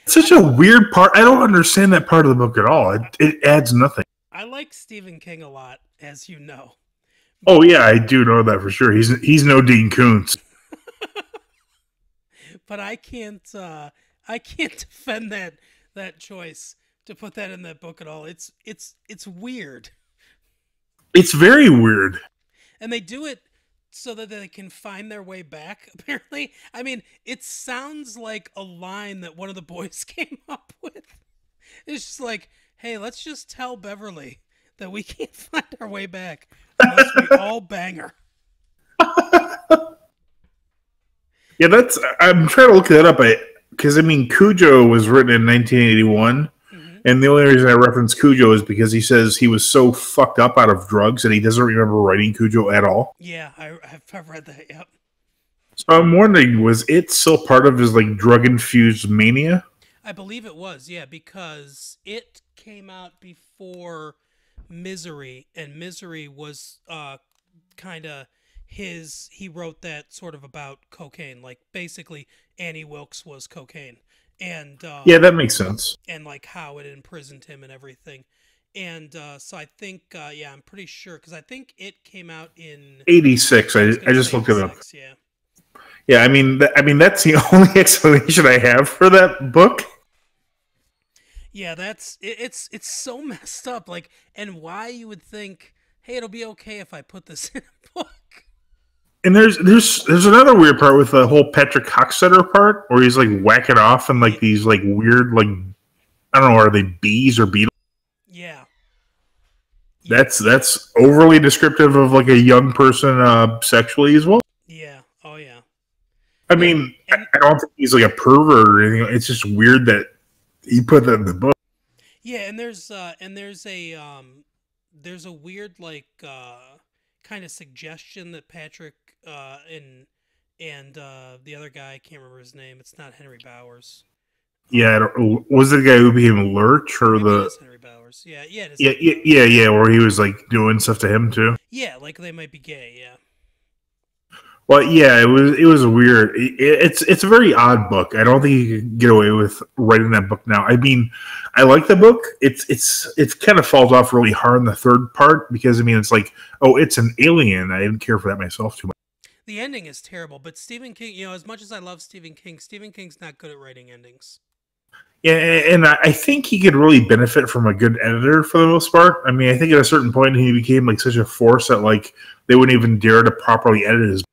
Speaker 5: Such a weird part. I don't understand that part of the book at all. It adds nothing.
Speaker 4: I like Stephen King a lot, as you know.
Speaker 5: Oh yeah, I do know that for sure. He's no Dean Koontz.
Speaker 4: But I can't defend that choice to put that in that book at all. It's weird.
Speaker 5: It's very weird.
Speaker 4: And they do it so that they can find their way back, apparently. I mean, it sounds like a line that one of the boys came up with. It's just like, hey, let's just tell Beverly that we can't find our way back unless we all bang her.
Speaker 5: Yeah, I'm trying to look that up. Because, Cujo was written in 1981. Mm-hmm. And the only reason I reference Cujo is because he says he was so fucked up out of drugs that he doesn't remember writing Cujo at all.
Speaker 4: Yeah, I've read that, yep.
Speaker 5: So I'm wondering, was it still part of his, drug-infused mania?
Speaker 4: I believe it was, yeah, because it came out before Misery, and Misery was kind of he wrote that sort of about cocaine, like basically Annie Wilkes was cocaine, and
Speaker 5: yeah, that makes sense,
Speaker 4: and like how it imprisoned him and everything, and so I think I'm pretty sure because I think it came out in
Speaker 5: 86. I just looked it up.
Speaker 4: Yeah,
Speaker 5: that's the only explanation I have for that book.
Speaker 4: Yeah, it's so messed up, and why you would think, hey, it'll be okay if I put this in a book.
Speaker 5: And there's another weird part with the whole Patrick Hockstetter part where he's whacking off and these weird I don't know, are they bees or beetles?
Speaker 4: Yeah.
Speaker 5: That's overly descriptive of a young person sexually as well.
Speaker 4: Yeah. Oh yeah.
Speaker 5: I don't think he's a pervert or anything. It's just weird that he put that in the book.
Speaker 4: Yeah, and there's a weird kind of suggestion that Patrick and the other guy, I can't remember his name. It's not Henry Bowers.
Speaker 5: Yeah, was it the guy who became Lurch or
Speaker 4: Maybe it is Henry Bowers? Yeah, it is.
Speaker 5: Yeah, where he was doing stuff to him too.
Speaker 4: Yeah, they might be gay. Yeah.
Speaker 5: Well, yeah, it was weird. It's a very odd book. I don't think you could get away with writing that book now. I like the book. It's kind of falls off really hard in the third part because it's it's an alien. I didn't care for that myself too much.
Speaker 4: The ending is terrible, but Stephen King, as much as I love Stephen King's not good at writing endings.
Speaker 5: Yeah, and I think he could really benefit from a good editor for the most part. I think at a certain point he became such a force that they wouldn't even dare to properly edit his.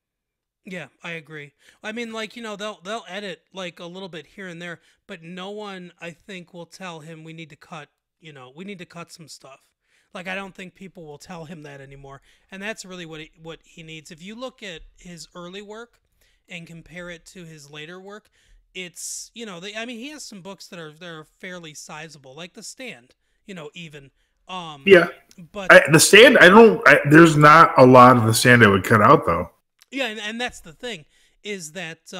Speaker 4: Yeah, I agree. They'll edit a little bit here and there, but no one I think will tell him we need to cut some stuff. I don't think people will tell him that anymore, and that's really what he needs. If you look at his early work and compare it to his later work, it's he has some books that are fairly sizable, like The Stand. Even.
Speaker 5: Yeah,
Speaker 4: but
Speaker 5: The Stand, there's not a lot of The Stand I would cut out though.
Speaker 4: Yeah, and that's the thing, is that,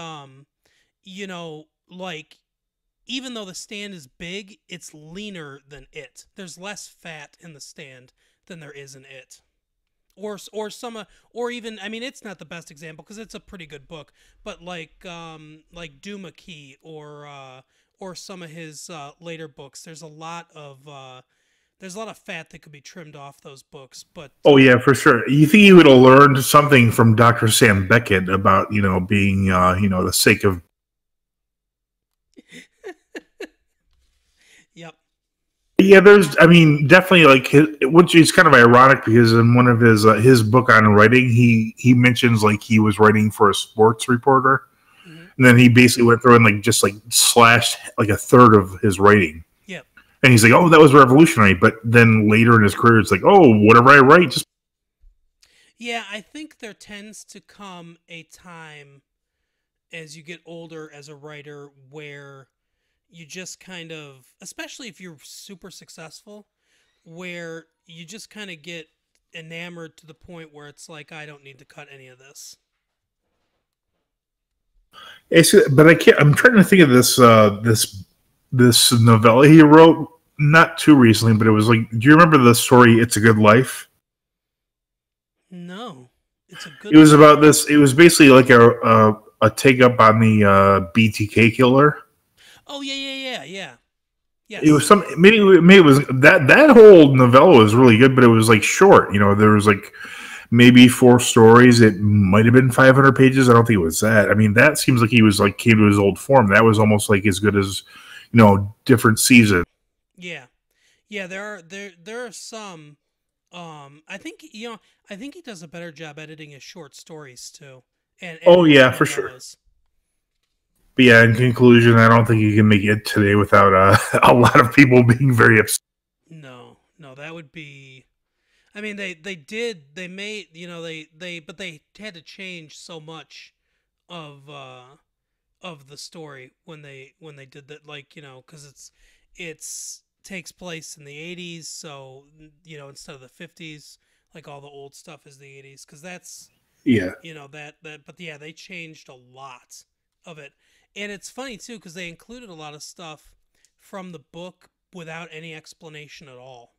Speaker 4: even though The Stand is big, it's leaner than it. There's less fat in The Stand than there is in it. Or even, it's not the best example because it's a pretty good book, but Duma Key or some of his later books, there's a lot of fat that could be trimmed off those books, but
Speaker 5: oh yeah, for sure. You think he would have learned something from Dr. Sam Beckett about being the sake of.
Speaker 4: Yep.
Speaker 5: Yeah, there's. Definitely which is kind of ironic because in one of his book on writing, he mentions he was writing for a sports reporter, mm-hmm. And then he basically went through and just slashed a third of his writing. And he's oh, that was revolutionary. But then later in his career, it's oh, whatever I write, just.
Speaker 4: Yeah, I think there tends to come a time as you get older as a writer where you just kind of, especially if you're super successful, where you just kind of get enamored to the point where it's like, I don't need to cut any of this.
Speaker 5: But I can't. I'm trying to think of this novella he wrote not too recently, but it was like, do you remember the story "It's a Good Life"?
Speaker 4: No, it's a good.
Speaker 5: It was about this. It was basically like a take up on the BTK killer.
Speaker 4: Oh yeah. Yes.
Speaker 5: It was some maybe it was that whole novella was really good, but it was like short. There was like maybe 4 stories. It might have been 500 pages. I don't think it was that. I mean, that seems like he was like came to his old form. That was almost like as good as different seasons.
Speaker 4: Yeah. There are some. I think I think he does a better job editing his short stories too. And
Speaker 5: Oh yeah, for sure. But yeah, in conclusion, I don't think you can make it today without a lot of people being very upset.
Speaker 4: No, that would be. I mean, they made but they had to change so much of the story when they did that, like, because it's takes place in the 80s, so instead of the 50s, like all the old stuff is the 80s, because that's
Speaker 5: Yeah.
Speaker 4: but yeah, they changed a lot of it. And it's funny too, because they included a lot of stuff from the book without any explanation at all.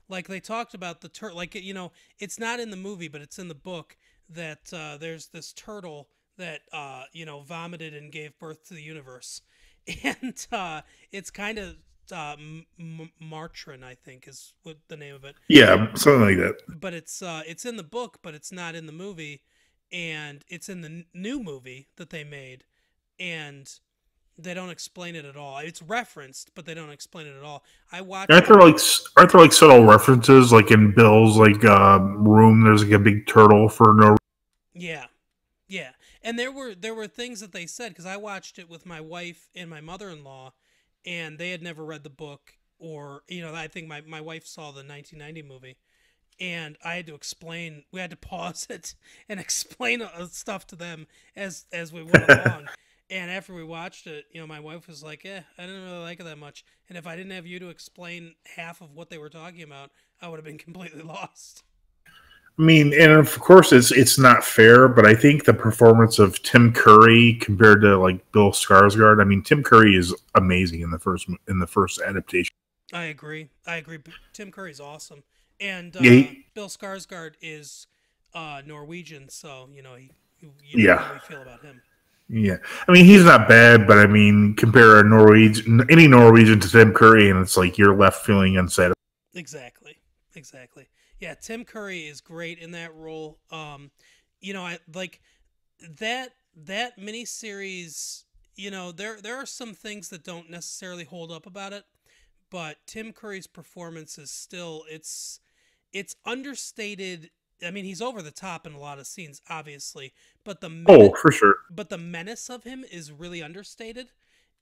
Speaker 4: Like they talked about the like it's not in the movie, but it's in the book that there's this turtle that vomited and gave birth to the universe, and it's kind of Martrin, I think, is what the name of it.
Speaker 5: Yeah, something like that.
Speaker 4: But it's in the book, but it's not in the movie, and it's in the new movie that they made, and they don't explain it at all. It's referenced, but they don't explain it at all. I watched.
Speaker 5: Aren't there like subtle references, like in Bill's room? There's like a big turtle for no.
Speaker 4: Yeah, and there were things that they said, because I watched it with my wife and my mother-in-law, and they had never read the book, or I think my wife saw the 1990 movie, and I had to explain. We had to pause it and explain stuff to them as we went along. And after we watched it, my wife was like, I didn't really like it that much. And if I didn't have you to explain half of what they were talking about, I would have been completely lost.
Speaker 5: I mean, and of course, it's not fair, but I think the performance of Tim Curry compared to like Bill Skarsgård. I mean, Tim Curry is amazing in the first adaptation.
Speaker 4: I agree. Tim Curry's awesome, and Bill Skarsgård is Norwegian, so you know how we feel about him.
Speaker 5: Yeah, I mean, he's not bad, but I mean, compare any Norwegian to Tim Curry, and it's like you're left feeling unsatisfied.
Speaker 4: Exactly. Yeah, Tim Curry is great in that role. I like that miniseries. There are some things that don't necessarily hold up about it, but Tim Curry's performance is still it's understated. I mean, he's over the top in a lot of scenes, obviously, but
Speaker 5: for sure.
Speaker 4: But the menace of him is really understated,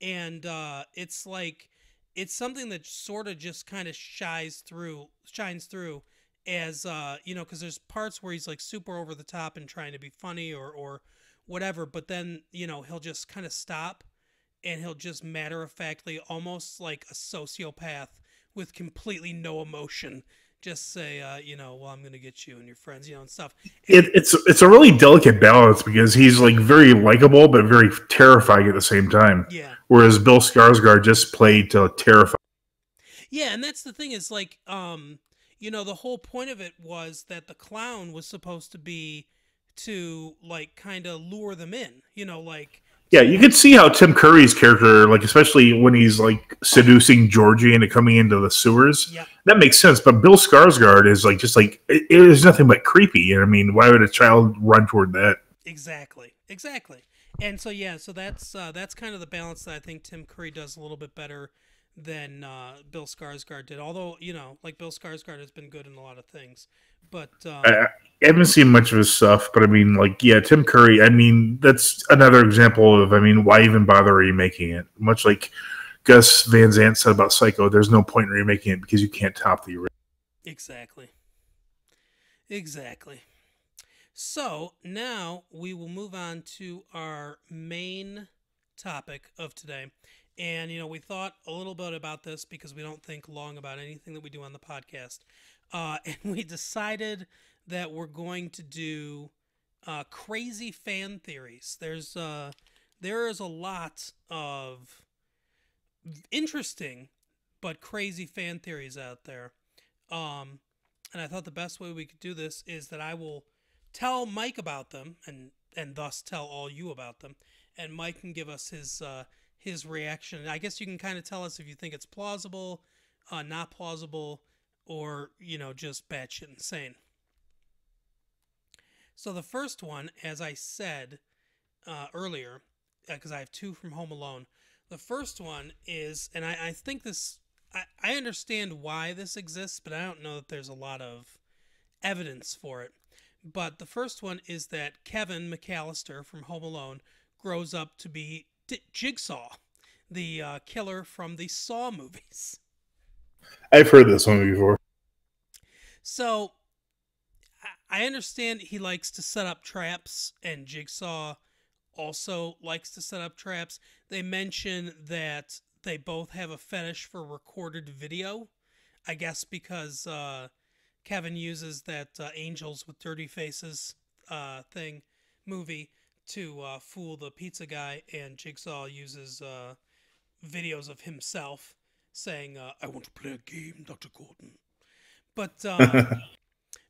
Speaker 4: and it's like it's something that sort of just kind of shines through as because there's parts where he's like super over the top and trying to be funny or whatever, but then he'll just kind of stop, and he'll just matter of factly, almost like a sociopath with completely no emotion, just say, well, I'm gonna get you and your friends, and stuff.
Speaker 5: It's a really delicate balance, because he's like very likable but very terrifying at the same time.
Speaker 4: Yeah.
Speaker 5: Whereas Bill Skarsgård just played to terrify.
Speaker 4: Yeah, and that's the thing, is like, the whole point of it was that the clown was supposed to be to like kind of lure them in, like.
Speaker 5: Yeah, you could see how Tim Curry's character, like especially when he's like seducing Georgie into coming into the sewers, that makes sense. But Bill Skarsgård is like it is nothing but creepy. I mean, why would a child run toward that?
Speaker 4: Exactly. And so that's kind of the balance that I think Tim Curry does a little bit better than Bill Skarsgård did. Although like Bill Skarsgård has been good in a lot of things, but
Speaker 5: I haven't seen much of his stuff. But I mean, Tim Curry. I mean, that's another example of why even bother remaking it? Much like Gus Van Sant said about Psycho, there's no point in remaking it because you can't top the original.
Speaker 4: Exactly. So now we will move on to our main topic of today, And, we thought a little bit about this because we don't think long about anything that we do on the podcast. And we decided that we're going to do crazy fan theories. There is a lot of interesting but crazy fan theories out there. And I thought the best way we could do this is that I will tell Mike about them and thus tell all you about them. And Mike can give us his reaction. I guess you can kind of tell us if you think it's plausible, not plausible, or, just batshit insane. So the first one, as I said earlier, because I have two from Home Alone, the first one is, and I think this, I understand why this exists, but I don't know that there's a lot of evidence for it. But the first one is that Kevin McAllister from Home Alone grows up to be Jigsaw, the killer from the Saw movies.
Speaker 5: I've heard this one before.
Speaker 4: So I understand he likes to set up traps, and Jigsaw also likes to set up traps. They mention that they both have a fetish for recorded video, I guess because Kevin uses that Angels with Dirty Faces movie to fool the pizza guy, and Jigsaw uses videos of himself saying, "I want to play a game, Dr. Gordon." But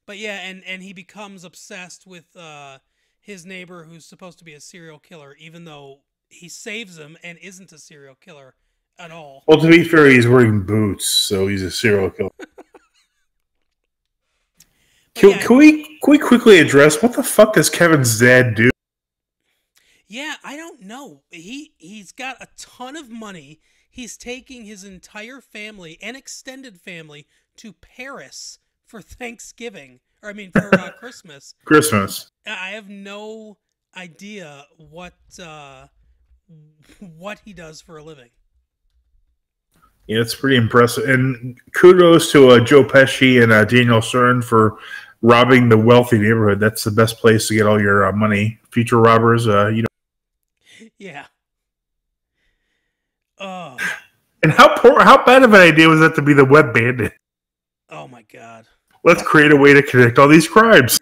Speaker 4: but yeah, and he becomes obsessed with his neighbor who's supposed to be a serial killer, even though he saves him and isn't a serial killer at all.
Speaker 5: Well, to be fair, he's wearing boots, so he's a serial killer. Can we quickly address what the fuck does Kevin's dad do?
Speaker 4: Yeah, I don't know. He's got a ton of money. He's taking his entire family and extended family to Paris for Thanksgiving. Or, I mean, for Christmas.
Speaker 5: Christmas.
Speaker 4: I have no idea what he does for a living.
Speaker 5: Yeah, it's pretty impressive. And kudos to Joe Pesci and Daniel Stern for robbing the wealthy neighborhood. That's the best place to get all your money. Future robbers,
Speaker 4: Yeah. Oh.
Speaker 5: And how bad of an idea was that to be the web bandit?
Speaker 4: Oh my God.
Speaker 5: Let's create a way to connect all these crimes.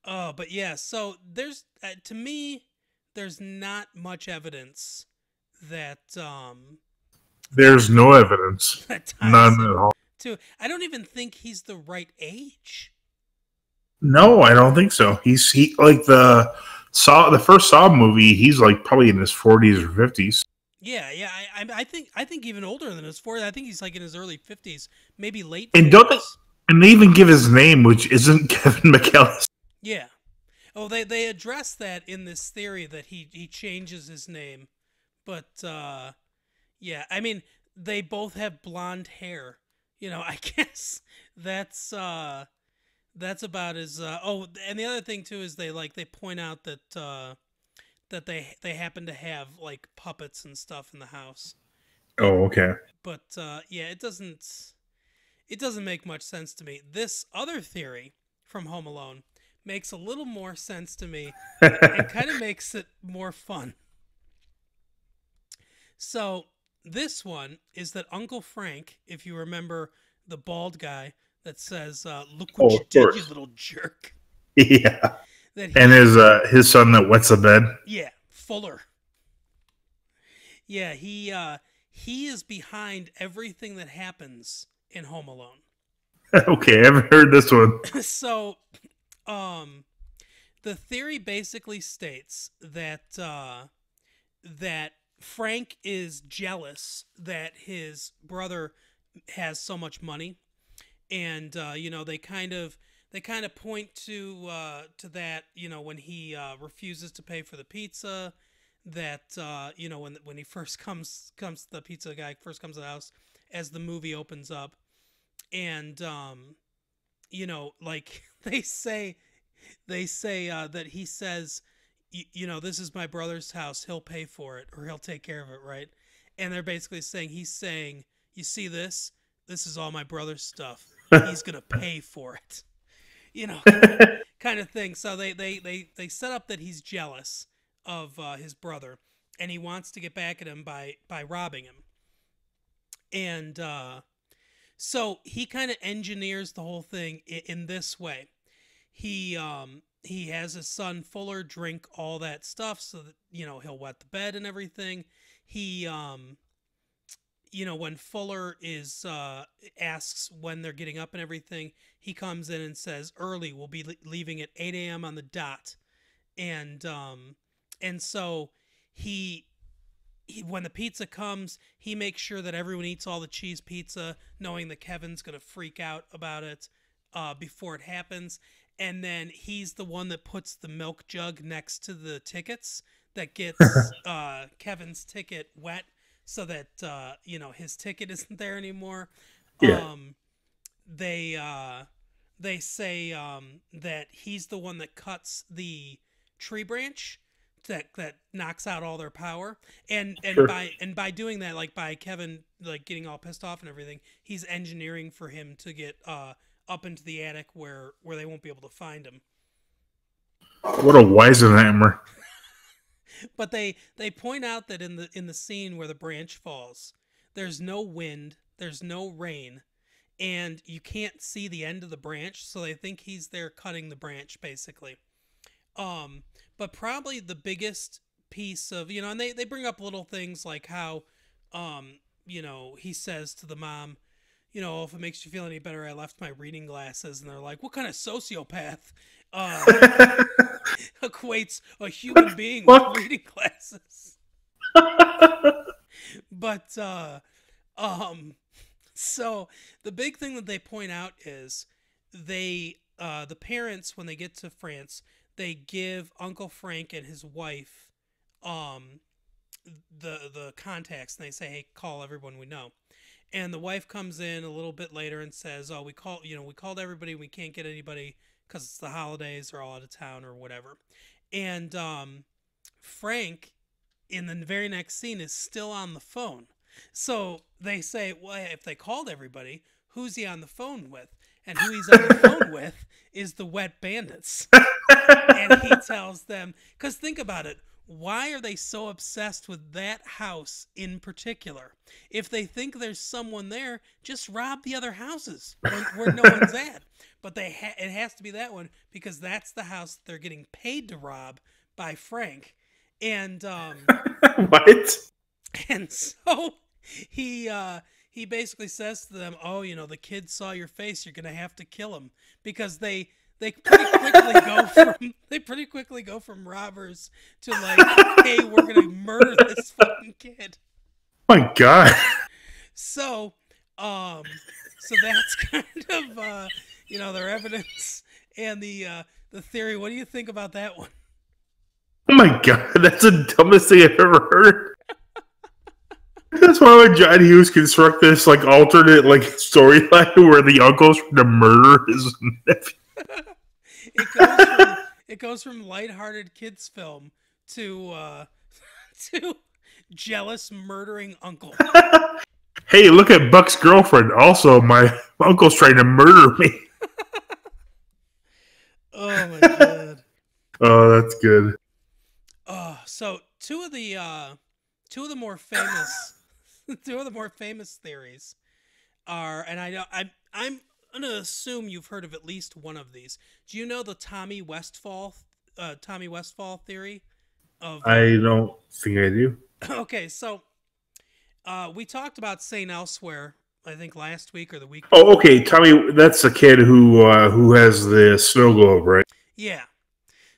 Speaker 4: Oh, but yeah. So there's, to me, there's not much evidence that
Speaker 5: there's no evidence. None at all.
Speaker 4: I don't even think he's the right age.
Speaker 5: No, I don't think so. He like the first Saw movie. He's like probably in his 40s or 50s.
Speaker 4: Yeah. I think even older than his 40s. I think he's like in his early 50s, maybe late
Speaker 5: 50s. And they even give his name, which isn't Kevin McAllister.
Speaker 4: Yeah. Oh, they address that in this theory that he changes his name, but yeah. I mean, they both have blonde hair. I guess that's about as and the other thing too is they point out that they happen to have like puppets and stuff in the house.
Speaker 5: Oh, okay.
Speaker 4: But yeah, it doesn't make much sense to me. This other theory from Home Alone makes a little more sense to me and kind of makes it more fun. So this one is that Uncle Frank, if you remember the bald guy that says, "Look what you did, you little jerk."
Speaker 5: Yeah. And his son that wets the bed.
Speaker 4: Yeah, Fuller. Yeah, he is behind everything that happens in Home Alone.
Speaker 5: Okay, I haven't heard this one.
Speaker 4: So, the theory basically states that that Frank is jealous that his brother has so much money, and they kind of point to that, when he refuses to pay for the pizza, that when he first comes the pizza guy first comes to the house as the movie opens up, and like they say that he says, this is my brother's house, he'll pay for it, or he'll take care of it, right? And they're basically saying, he's saying, you see this is all my brother's stuff, he's gonna pay for it, kind of thing. So they set up that he's jealous, of his brother, and he wants to get back at him by robbing him. And so he kind of engineers the whole thing in this way. He has his son Fuller drink all that stuff so that, he'll wet the bed and everything. He when Fuller is asks when they're getting up and everything, he comes in and says, "Early, we'll be leaving at 8 a.m. on the dot." And so he when the pizza comes, he makes sure that everyone eats all the cheese pizza, knowing that Kevin's going to freak out about it before it happens. And then he's the one that puts the milk jug next to the tickets that gets Kevin's ticket wet so that, his ticket isn't there anymore.
Speaker 5: Yeah.
Speaker 4: They say that he's the one that cuts the tree branch that knocks out all their power, and
Speaker 5: Sure.
Speaker 4: by doing that, like by Kevin like getting all pissed off and everything, he's engineering for him to get up into the attic where they won't be able to find him.
Speaker 5: What a Weisenhammer.
Speaker 4: But they point out that in the scene where the branch falls, there's no wind, there's no rain, and you can't see the end of the branch, so they think he's there cutting the branch basically. But probably the biggest piece of, and they bring up little things like how, he says to the mom, if it makes you feel any better, I left my reading glasses. And they're like, what kind of sociopath equates a human being with reading glasses? But, so the big thing that they point out is the parents, when they get to France, they give Uncle Frank and his wife the contacts, and they say, hey, call everyone we know. And the wife comes in a little bit later and says, oh, we called everybody, we can't get anybody because it's the holidays, they're all out of town or whatever. And Frank, in the very next scene, is still on the phone. So they say, well, if they called everybody, who's he on the phone with? And who he's on the phone with is the Wet Bandits. And he tells them, because think about it, why are they so obsessed with that house in particular? If they think there's someone there, just rob the other houses where no one's at. But it has to be that one because that's the house that they're getting paid to rob by Frank. And
Speaker 5: What?
Speaker 4: And so he basically says to them, oh, the kid saw your face, you're gonna have to kill him, because they pretty quickly go from robbers to like, hey, we're gonna murder this fucking kid.
Speaker 5: My God.
Speaker 4: So that's kind of their evidence and the theory. What do you think about that one?
Speaker 5: Oh my God, that's the dumbest thing I've ever heard. That's why when John Hughes construct this like alternate like storyline where the uncle's trying to murder his nephew.
Speaker 4: It goes from lighthearted kids film to jealous murdering uncle.
Speaker 5: Hey, look at Buck's girlfriend. Also, my uncle's trying to murder me.
Speaker 4: Oh my God.
Speaker 5: Oh, that's good.
Speaker 4: So two of the more famous theories are, and I'm gonna assume you've heard of at least one of these. Do you know the Tommy Westfall theory?
Speaker 5: I don't think I do.
Speaker 4: Okay, so we talked about St. Elsewhere, I think last week or the week.
Speaker 5: Oh, okay, Tommy. That's the kid who has the snow globe, right?
Speaker 4: Yeah.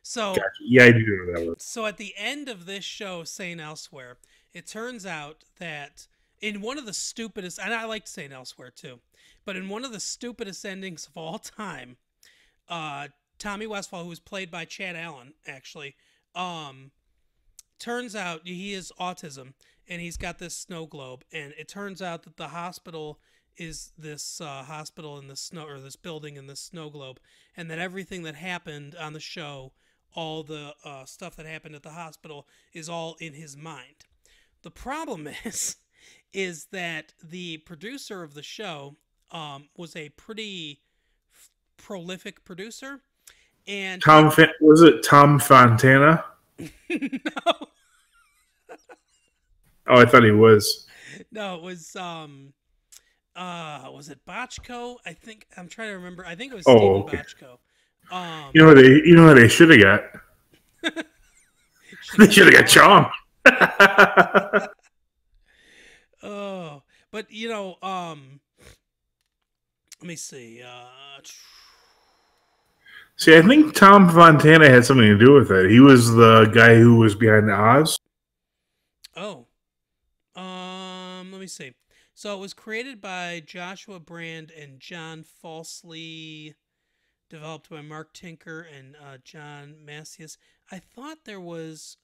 Speaker 4: So
Speaker 5: gotcha. Yeah, I do know that one.
Speaker 4: So at the end of this show, St. Elsewhere, it turns out that in one of the stupidest, and I liked St. Elsewhere too, but in one of the stupidest endings of all time, Tommy Westfall, who was played by Chad Allen, actually, turns out he has autism, and he's got this snow globe, and it turns out that the hospital is this hospital in the snow, or this building in the snow globe, and that everything that happened on the show, all the stuff that happened at the hospital, is all in his mind. The problem is that the producer of the show was a pretty prolific producer, and
Speaker 5: was it Tom Fontana?
Speaker 4: No,
Speaker 5: Oh, I thought he was.
Speaker 4: no, it was it Bochco? I think I'm trying to remember. I think it was
Speaker 5: Oh,
Speaker 4: Stephen
Speaker 5: okay.
Speaker 4: Bochco. Um,
Speaker 5: You know who they should have got.
Speaker 4: should
Speaker 5: They
Speaker 4: have
Speaker 5: should have got
Speaker 4: Chong.
Speaker 5: Chong.
Speaker 4: Oh, but let me see.
Speaker 5: See, I think Tom Fontana had something to do with it. He was the guy who was behind Oz.
Speaker 4: Oh, let me see. So it was created by Joshua Brand and John Falsely, developed by Mark Tinker and John Macias. I thought there was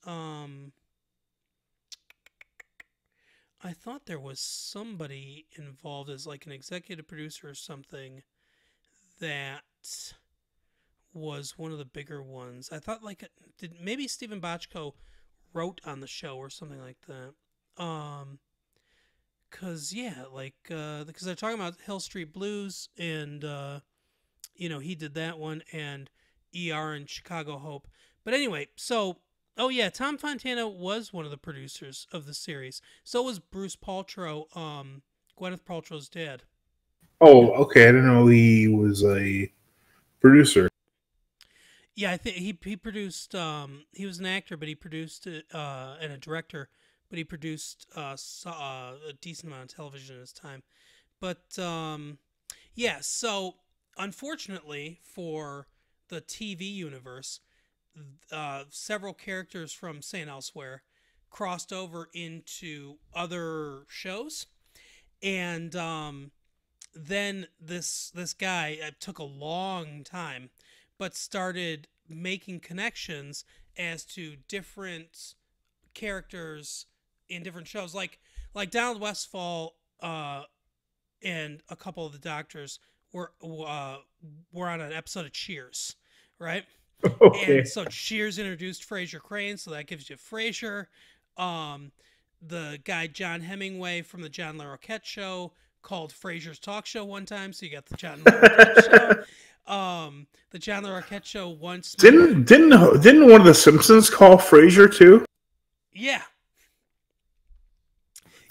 Speaker 4: somebody involved as like an executive producer or something that was one of the bigger ones. I thought like did maybe Stephen Bochco wrote on the show or something like that. Cause yeah, like because they're talking about Hill Street Blues and he did that one and ER and Chicago Hope. But anyway, so oh yeah, Tom Fontana was one of the producers of the series. So was Bruce Paltrow, Gwyneth Paltrow's dad.
Speaker 5: Oh, okay. I didn't know he was a producer.
Speaker 4: Yeah, I think he produced. He was an actor, but he produced and a director, but he produced a decent amount of television in his time. But yeah, so unfortunately for the TV universe, several characters from St. Elsewhere crossed over into other shows, and then this guy it took a long time, but started making connections as to different characters in different shows, like Donald Westfall and a couple of the doctors were on an episode of Cheers, right?
Speaker 5: Okay.
Speaker 4: And so Cheers introduced Frasier Crane, so that gives you Frasier. The guy John Hemingway from the John LaRoquette Show called Frasier's Talk Show one time, so you got the John LaRoquette Show. The John LaRoquette Show once
Speaker 5: Didn't one of the Simpsons call Frasier too?
Speaker 4: yeah,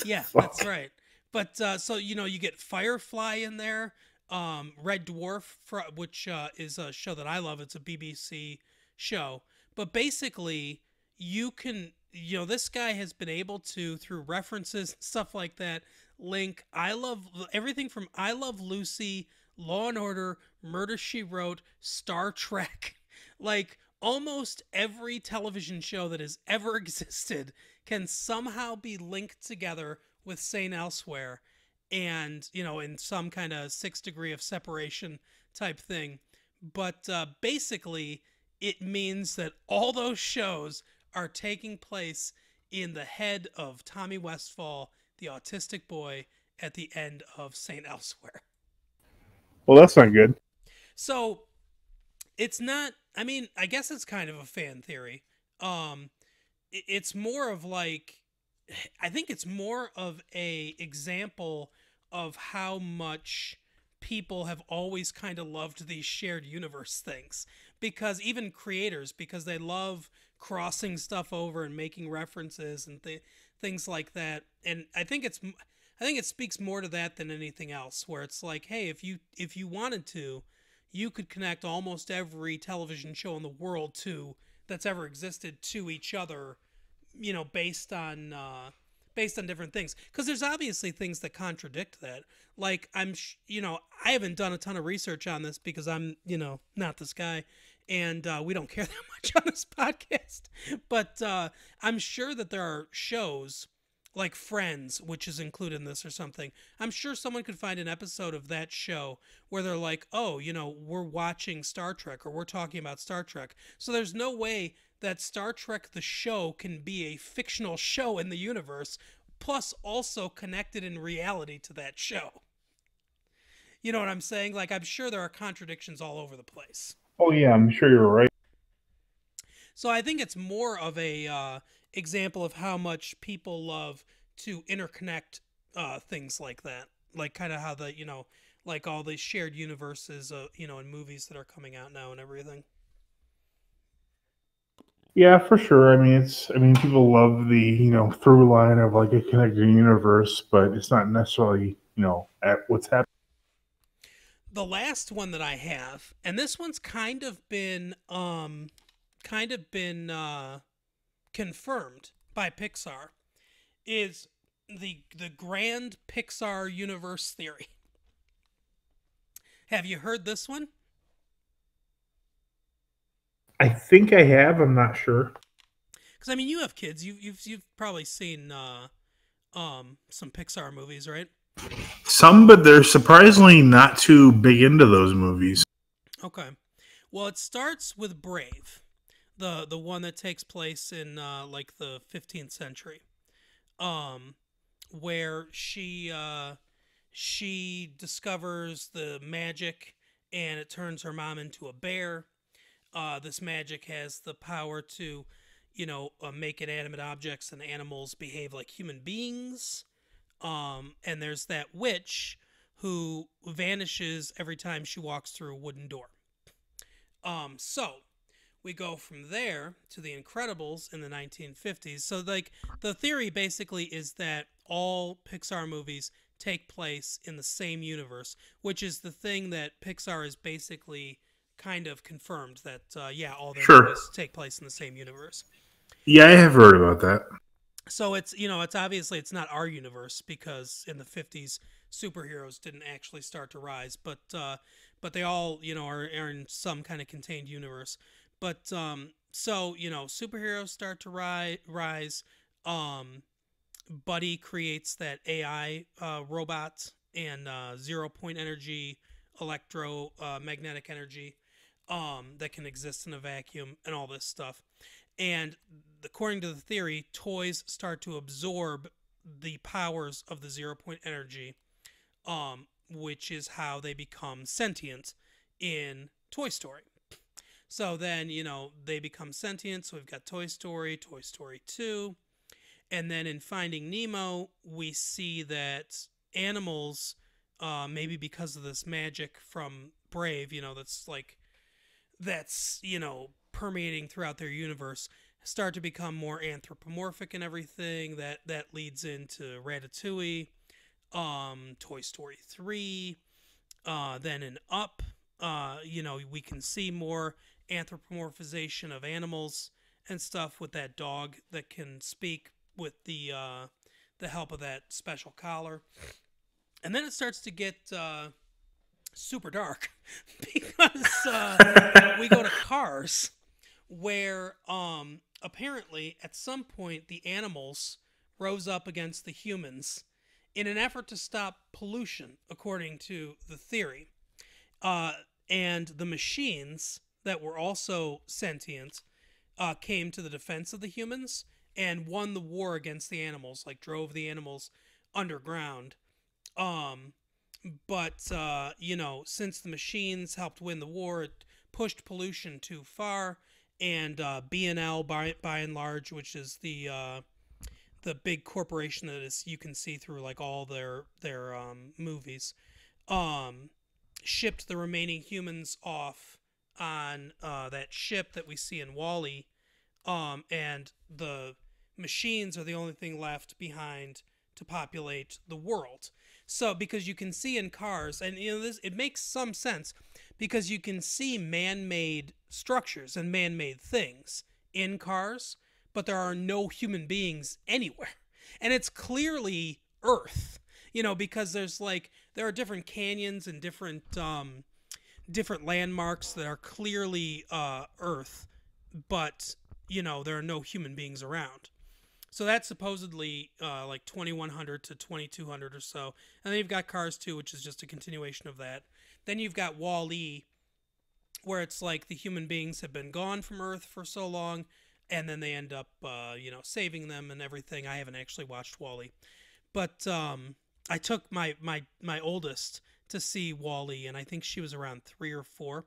Speaker 4: yeah,
Speaker 5: Fuck.
Speaker 4: that's right. But so you get Firefly in there, Red Dwarf, which is a show that I love. It's a BBC show, but basically you can this guy has been able to, through references and stuff like that, link I love everything from I Love Lucy, Law and Order, Murder She Wrote, Star Trek, like almost every television show that has ever existed can somehow be linked together with St. Elsewhere, and in some kind of 6 degree of separation type thing. But basically it means that all those shows are taking place in the head of Tommy Westfall, the autistic boy, at the end of St. Elsewhere.
Speaker 5: Well, that's not good.
Speaker 4: So it's not, I mean, I guess it's kind of a fan theory. It's more of like, I think it's more of a example of how much people have always kind of loved these shared universe things, because even creators, because they love crossing stuff over and making references and things like that. And I think it speaks more to that than anything else, where it's like, hey, if you wanted to, you could connect almost every television show in the world that's ever existed to each other, based on different things. Because there's obviously things that contradict that. Like I haven't done a ton of research on this because I'm not this guy, and we don't care that much on this podcast. But I'm sure that there are shows like Friends, which is included in this or something. I'm sure someone could find an episode of that show where they're like, oh, we're watching Star Trek, or we're talking about Star Trek. So there's no way that Star Trek the show can be a fictional show in the universe, plus also connected in reality to that show. You know what I'm saying? Like, I'm sure there are contradictions all over the place.
Speaker 5: Oh yeah, I'm sure you're right.
Speaker 4: So I think it's more of a example of how much people love to interconnect things like that, like kind of how the like all these shared universes in movies that are coming out now and everything.
Speaker 5: Yeah, for sure. I mean, people love the through line of like a connected universe, but it's not necessarily at what's happening.
Speaker 4: The last one that I have, and this one's kind of been confirmed by Pixar, is the grand Pixar universe theory. Have you heard this one?
Speaker 5: I think I have. I'm not sure.
Speaker 4: Because I mean, you have kids. You've probably seen some Pixar movies, right?
Speaker 5: Some, but they're surprisingly not too big into those movies.
Speaker 4: Okay. Well, it starts with Brave, the one that takes place in like the 15th century, where she discovers the magic and it turns her mom into a bear. This magic has the power to, make inanimate objects and animals behave like human beings. And there's that witch who vanishes every time she walks through a wooden door. So we go from there to The Incredibles in the 1950s. So, like, the theory basically is that all Pixar movies take place in the same universe, which is the thing that Pixar is basically kind of confirmed that, all their movies take place in the same universe.
Speaker 5: Yeah, I have heard about that.
Speaker 4: So it's obviously it's not our universe because in the 50s superheroes didn't actually start to rise, but they all are in some kind of contained universe. But superheroes start to rise. Buddy creates that AI robot and 0 point energy, electromagnetic energy that can exist in a vacuum and all this stuff. And according to the theory, toys start to absorb the powers of the 0 point energy, which is how they become sentient in Toy Story. So then, they become sentient. So we've got Toy Story, Toy Story 2. And then in Finding Nemo, we see that animals, maybe because of this magic from Brave, that's permeating throughout their universe, start to become more anthropomorphic and everything. That leads into Ratatouille, Toy Story 3, then in Up, we can see more anthropomorphization of animals and stuff with that dog that can speak with the help of that special collar. And then it starts to get super dark because we go to Cars, where apparently at some point the animals rose up against the humans in an effort to stop pollution, according to the theory. And the machines that were also sentient came to the defense of the humans and won the war against the animals, like drove the animals underground. But since the machines helped win the war, it pushed pollution too far, and B&L by and large, which is the big corporation that is you can see through like all their movies, shipped the remaining humans off on that ship that we see in Wall-E, and the machines are the only thing left behind to populate the world. So, because you can see in Cars, and this, it makes some sense, because you can see man-made structures and man-made things in Cars, but there are no human beings anywhere. And it's clearly Earth, because there are different canyons and different landmarks that are clearly Earth, but, there are no human beings around. So that's supposedly like 2100 to 2200 or so. And then you've got Cars 2, which is just a continuation of that. Then you've got Wall-E, where it's like the human beings have been gone from Earth for so long, and then they end up, saving them and everything. I haven't actually watched Wall-E. But I took my oldest to see Wall-E, and I think she was around 3 or 4.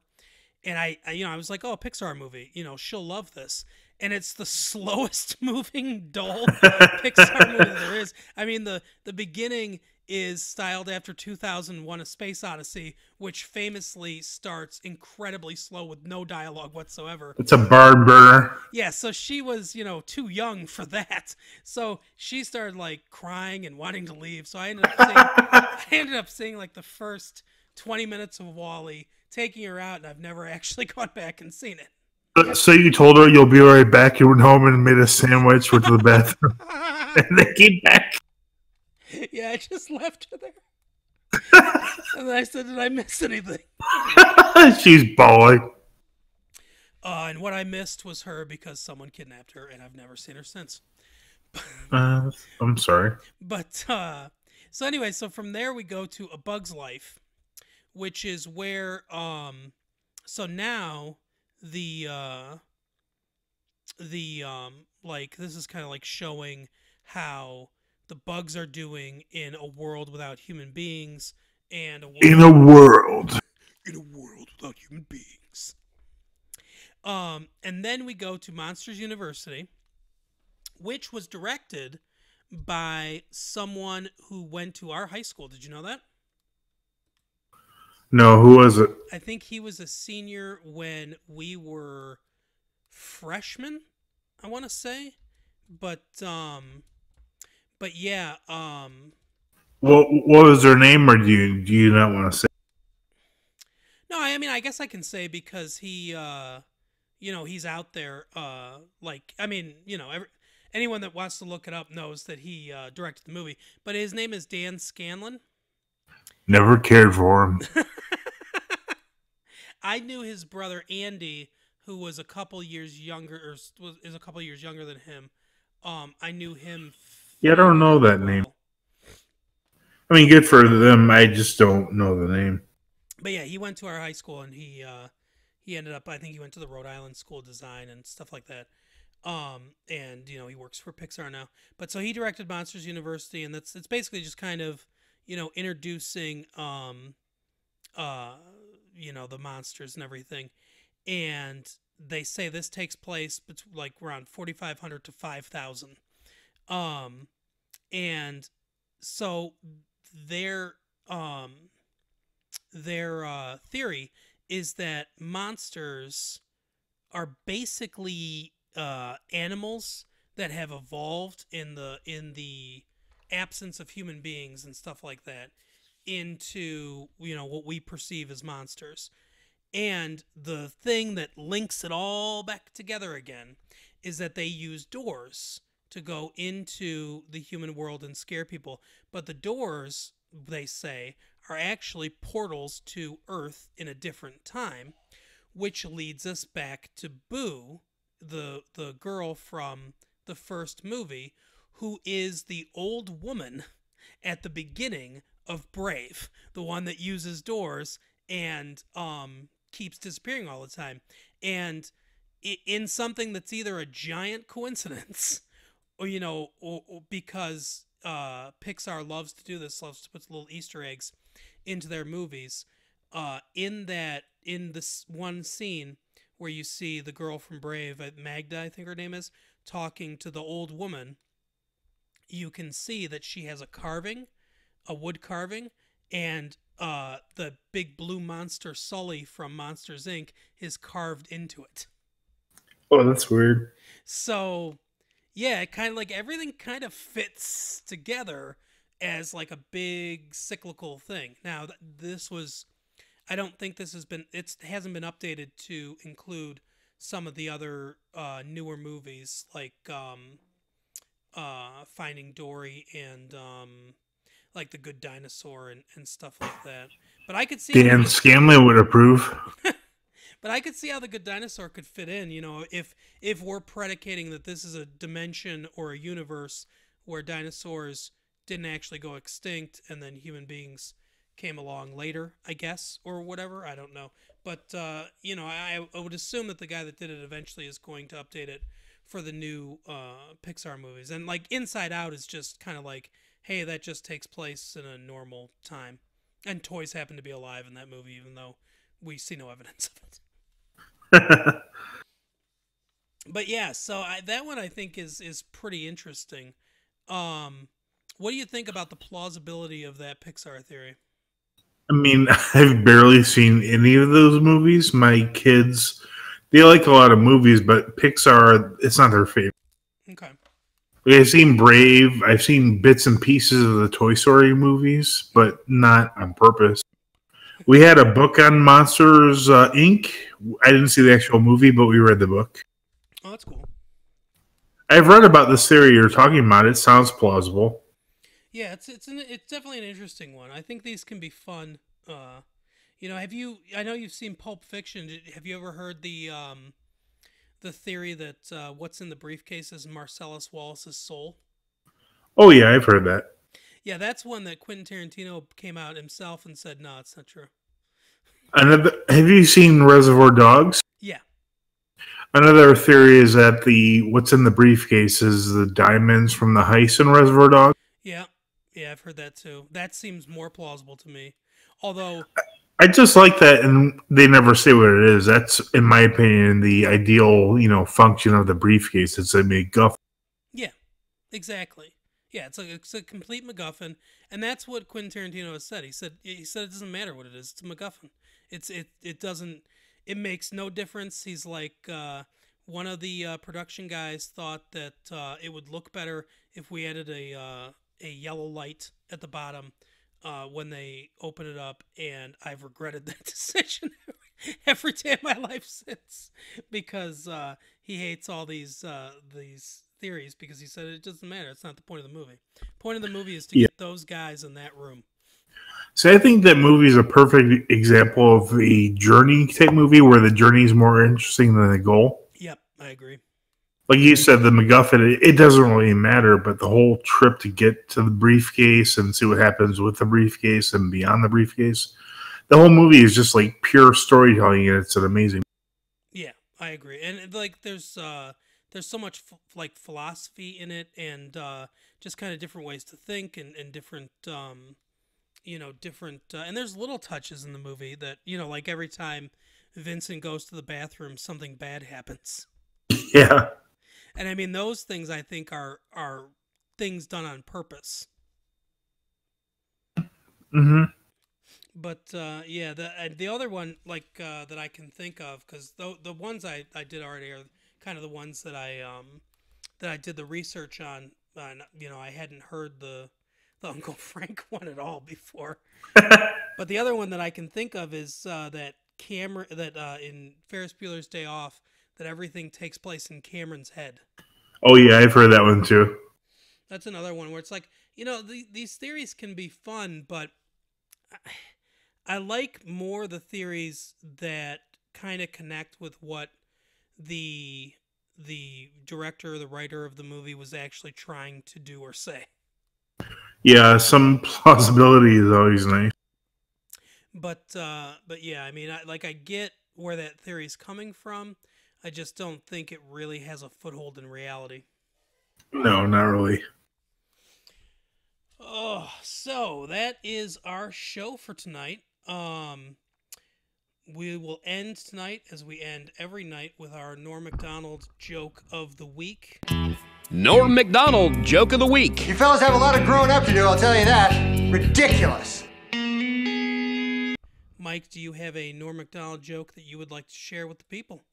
Speaker 4: And I was like, oh, a Pixar movie, she'll love this. and it's the slowest moving dull Pixar movie there is. I mean, the beginning is styled after 2001: A Space Odyssey, which famously starts incredibly slow with no dialogue whatsoever.
Speaker 5: It's a barn burner.
Speaker 4: Yeah, so she was, too young for that. So she started like crying and wanting to leave. So I ended up seeing like the first 20 minutes of Wall-E, taking her out, and I've never actually gone back and seen it.
Speaker 5: So you told her you'll be right back. You went home and made a sandwich, went to the bathroom, and then came back.
Speaker 4: Yeah, I just left her there. And then I said, did I miss anything?
Speaker 5: She's bawling.
Speaker 4: And what I missed was her because someone kidnapped her, and I've never seen her since.
Speaker 5: I'm sorry.
Speaker 4: But, so anyway, so from there we go to A Bug's Life, which is where, so now like, this is kind of like showing how the bugs are doing in a world without human beings, and
Speaker 5: in a world
Speaker 4: without human beings. And then we go to Monsters University, which was directed by someone who went to our high school. Did you know that?
Speaker 5: No, who was it?
Speaker 4: I think he was a senior when we were freshmen, I want to say. But yeah,
Speaker 5: what was their name, or do you not want to say?
Speaker 4: No, I mean, I guess I can say because he he's out there, like, I mean, anyone that wants to look it up knows that he directed the movie. But his name is Dan Scanlon.
Speaker 5: Never cared for him.
Speaker 4: I knew his brother Andy, who was a couple years younger, is a couple years younger than him. I knew him.
Speaker 5: Yeah, I don't know that name. I mean, good for them. I just don't know the name.
Speaker 4: But yeah, he went to our high school, and he ended up, I think he went to the Rhode Island School of Design and stuff like that. And he works for Pixar now. But so he directed Monsters University, and it's basically just kind of introducing the monsters and everything. And they say this takes place like around 4,500 to 5,000. And so their theory is that monsters are basically animals that have evolved in the absence of human beings and stuff like that into what we perceive as monsters. And the thing that links it all back together again is that they use doors to go into the human world and scare people. But the doors, they say, are actually portals to Earth in a different time, which leads us back to Boo, the girl from the first movie, who is the old woman at the beginning of Brave, the one that uses doors and keeps disappearing all the time. And in something that's either a giant coincidence or because Pixar loves to do this, loves to put little Easter eggs into their movies, in this one scene where you see the girl from Brave, Magda, I think her name is, talking to the old woman, you can see that she has a wood carving, and the big blue monster Sully from Monsters, Inc. is carved into it.
Speaker 5: Oh, that's weird.
Speaker 4: So, yeah, it kind of like everything kind of fits together as like a big cyclical thing. Now, I don't think it hasn't been updated to include some of the other newer movies like Finding Dory and like The Good Dinosaur and stuff like that. But I could see
Speaker 5: Dan Scanlon would approve.
Speaker 4: But I could see how The Good Dinosaur could fit in, if we're predicating that this is a dimension or a universe where dinosaurs didn't actually go extinct and then human beings came along later, I guess, or whatever. I don't know. But, I would assume that the guy that did it eventually is going to update it for the new Pixar movies. And, like, Inside Out is just kind of like, hey, that just takes place in a normal time. And toys happen to be alive in that movie, even though we see no evidence of it. But yeah, so that one I think is pretty interesting. What do you think about the plausibility of that Pixar theory?
Speaker 5: I mean, I've barely seen any of those movies. My kids, they like a lot of movies, but Pixar, it's not their favorite.
Speaker 4: Okay.
Speaker 5: Like, I've seen Brave, I've seen bits and pieces of the Toy Story movies, but not on purpose. We had a book on Monsters Inc. I didn't see the actual movie, but we read the book.
Speaker 4: Oh, that's cool.
Speaker 5: I've read about this theory you're talking about. It sounds plausible.
Speaker 4: Yeah, it's definitely an interesting one. I think these can be fun. Have you? I know you've seen Pulp Fiction. Have you ever heard the theory that what's in the briefcase is Marcellus Wallace's soul?
Speaker 5: Oh, yeah, I've heard that.
Speaker 4: Yeah, that's one that Quentin Tarantino came out himself and said, "No, it's not true."
Speaker 5: Have you seen Reservoir Dogs?
Speaker 4: Yeah.
Speaker 5: Another theory is that what's in the briefcase is the diamonds from the heist in Reservoir Dogs.
Speaker 4: Yeah. Yeah, I've heard that too. That seems more plausible to me. Although
Speaker 5: I just like that, and they never say what it is. That's, in my opinion, the ideal, function of the briefcase. It's a MacGuffin.
Speaker 4: yeah, exactly. Yeah, it's a complete MacGuffin, and that's what Quentin Tarantino has said. He said it doesn't matter what it is. It's a MacGuffin. It doesn't. It makes no difference. He's like one of the production guys thought that it would look better if we added a yellow light at the bottom when they open it up, and I've regretted that decision every day of my life since, because he hates all these theories, because he said it doesn't matter. It's not the point of the movie. Point of the movie is to get those guys in that room.
Speaker 5: So I think that movie is a perfect example of a journey type movie where the journey is more interesting than the goal.
Speaker 4: Yep, I agree.
Speaker 5: Like you said, the MacGuffin, it doesn't really matter, but the whole trip to get to the briefcase and see what happens with the briefcase and beyond the briefcase, the whole movie is just like pure storytelling, and it's an amazing.
Speaker 4: Yeah, I agree. And like there's so much like philosophy in it, and just kind of different ways to think, and different and there's little touches in the movie that, like every time Vincent goes to the bathroom, something bad happens.
Speaker 5: Yeah.
Speaker 4: And I mean, those things I think are things done on purpose.
Speaker 5: Mm-hmm.
Speaker 4: But the other one that I can think of, because the ones I did already are kind of the ones that I did the research on. I hadn't heard the Uncle Frank one at all before. But the other one that I can think of is that in Ferris Bueller's Day Off, that everything takes place in Cameron's head.
Speaker 5: Oh yeah, I've heard that one too.
Speaker 4: That's another one where it's like, these theories can be fun, but I like more the theories that kind of connect with what the director or the writer of the movie was actually trying to do or say.
Speaker 5: Yeah, some plausibility is always nice.
Speaker 4: But yeah, I mean, I get where that theory is coming from. I just don't think it really has a foothold in reality.
Speaker 5: No, not really.
Speaker 4: Oh, so that is our show for tonight. We will end tonight, as we end every night, with our Norm Macdonald joke of the week.
Speaker 3: Norm Macdonald joke of the week.
Speaker 2: You fellas have a lot of growing up to do, I'll tell you that. Ridiculous.
Speaker 4: Mike, do you have a Norm Macdonald joke that you would like to share with the people?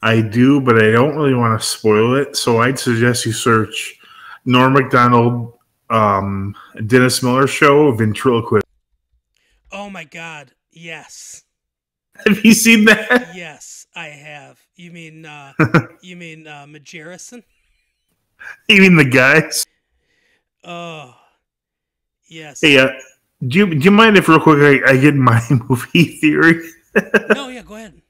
Speaker 5: I do, but I don't really want to spoil it, so I'd suggest you search Norm Macdonald, Dennis Miller Show, Ventriloquist.
Speaker 4: Oh my God, yes.
Speaker 5: Have you seen that?
Speaker 4: Yes, I have. You mean Majerison?
Speaker 5: You mean the guys?
Speaker 4: Oh, yes.
Speaker 5: Hey, do you mind if real quick I get my movie theory?
Speaker 4: No, yeah, go ahead.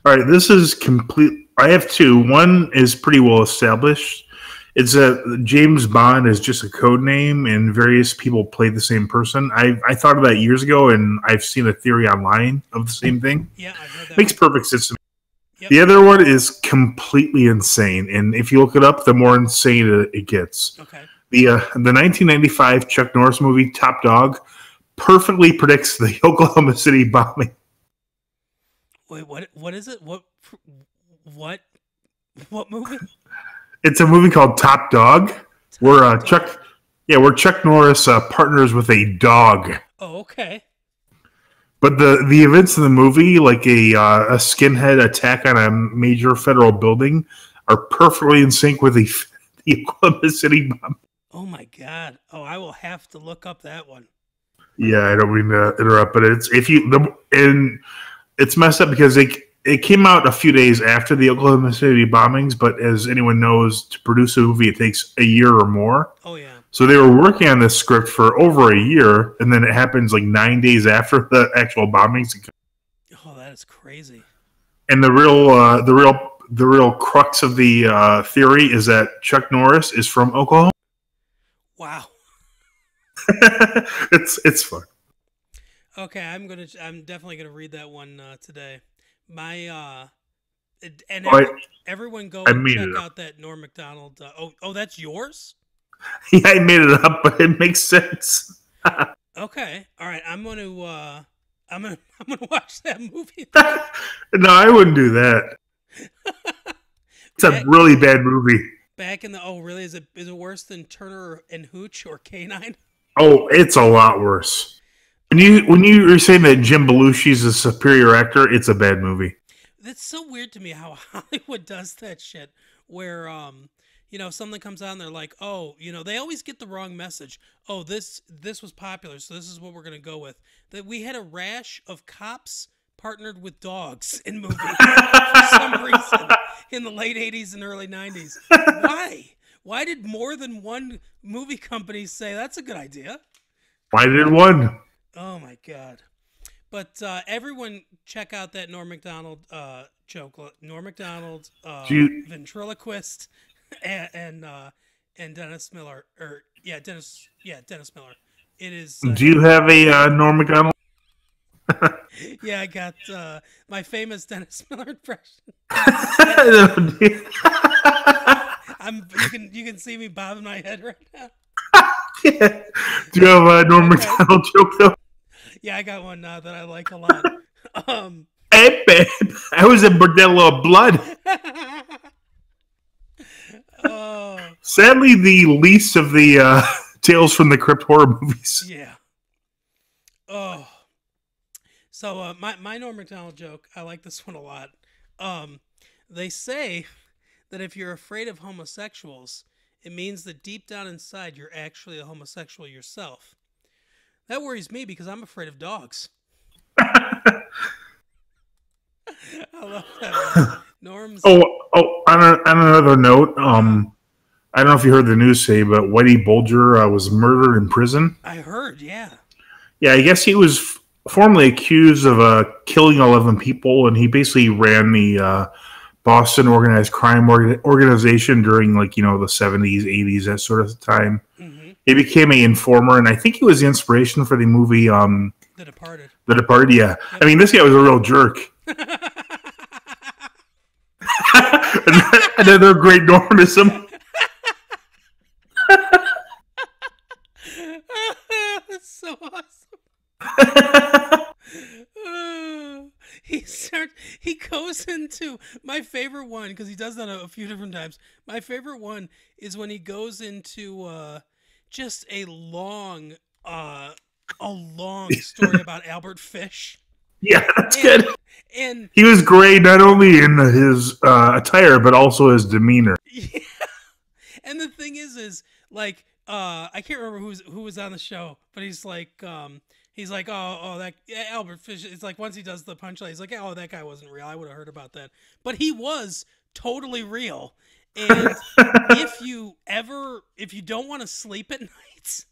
Speaker 5: All right, this is complete. I have two. One is pretty well established. It's that James Bond is just a code name, and various people play the same person. I thought of that years ago, and I've seen a theory online of the same thing.
Speaker 4: Yeah, I've heard that.
Speaker 5: Makes perfect sense to me.
Speaker 4: Yep.
Speaker 5: The other one is completely insane, and if you look it up, the more insane it gets.
Speaker 4: Okay.
Speaker 5: The 1995 Chuck Norris movie Top Dog perfectly predicts the Oklahoma City bombing.
Speaker 4: Wait, what is it? What? What movie?
Speaker 5: It's a movie called Top Dog, where Chuck Norris partners with a dog.
Speaker 4: Oh, okay.
Speaker 5: But the events of the movie, like a skinhead attack on a major federal building, are perfectly in sync with the Oklahoma City bomb.
Speaker 4: Oh my God! Oh, I will have to look up that one.
Speaker 5: Yeah, I don't mean to interrupt, but it's messed up because it came out a few days after the Oklahoma City bombings. But as anyone knows, to produce a movie, it takes a year or more.
Speaker 4: Oh yeah.
Speaker 5: So they were working on this script for over a year, and then it happens like 9 days after the actual bombings.
Speaker 4: Oh, that is crazy.
Speaker 5: And the real crux of the theory is that Chuck Norris is from Oklahoma.
Speaker 4: Wow.
Speaker 5: It's fun.
Speaker 4: Okay, I'm definitely gonna read that one today. Everyone go and check out that Norm Macdonald. That's yours?
Speaker 5: Yeah, I made it up, but it makes sense.
Speaker 4: Okay, all right. I'm gonna watch that movie.
Speaker 5: No, I wouldn't do that. It's a really bad movie.
Speaker 4: Back in the really? Is it worse than Turner and Hooch or K-9?
Speaker 5: Oh, it's a lot worse. When you're saying that Jim Belushi's a superior actor, it's a bad movie.
Speaker 4: That's so weird to me how Hollywood does that shit. Where something comes out and they're like, oh, they always get the wrong message. Oh, this was popular, so this is what we're gonna go with. That we had a rash of cops partnered with dogs in movies for some reason in the late 80s and early 90s. Why? Why did more than one movie company say that's a good idea?
Speaker 5: Why did one?
Speaker 4: Oh my God. But everyone check out that Norm Macdonald joke. Norm Macdonald, ventriloquist, and Dennis Miller. Dennis Miller. It is.
Speaker 5: Do you have a Norm Macdonald?
Speaker 4: Yeah, I got my famous Dennis Miller impression. You can see me bobbing my head right now.
Speaker 5: Yeah. Do you have a Norm Macdonald joke though?
Speaker 4: Yeah, I got one now that I like a lot.
Speaker 5: Hey, babe, I was a bordello of blood.
Speaker 4: Oh.
Speaker 5: Sadly, the least of the Tales from the Crypt horror movies.
Speaker 4: Yeah. Oh. So my Norm Macdonald joke, I like this one a lot. They say that if you're afraid of homosexuals, it means that deep down inside you're actually a homosexual yourself. That worries me because I'm afraid of dogs. I love that. Norm's.
Speaker 5: On another note, I don't know if you heard the news say, but Whitey Bulger was murdered in prison.
Speaker 4: I heard, yeah.
Speaker 5: Yeah, I guess he was formally accused of killing 11 people, and he basically ran the Boston organized crime organization during, the 70s, 80s, that sort of time. Mm-hmm. He became an informer, and I think he was the inspiration for the movie The
Speaker 4: Departed.
Speaker 5: The Departed, yeah. Yep. I mean, this guy was a real jerk. Another great Normism.
Speaker 4: That's so awesome. He goes into my favorite one, because he does that a few different times. My favorite one is when he goes into just a long story about Albert Fish.
Speaker 5: Yeah, that's good.
Speaker 4: And
Speaker 5: he was great not only in his attire but also his demeanor.
Speaker 4: Yeah. And the thing is like I can't remember who was on the show, but he's like that Albert Fish. It's like once he does the punchline, he's like, oh, that guy wasn't real. I would have heard about that, but he was totally real. And if you don't want to sleep at night,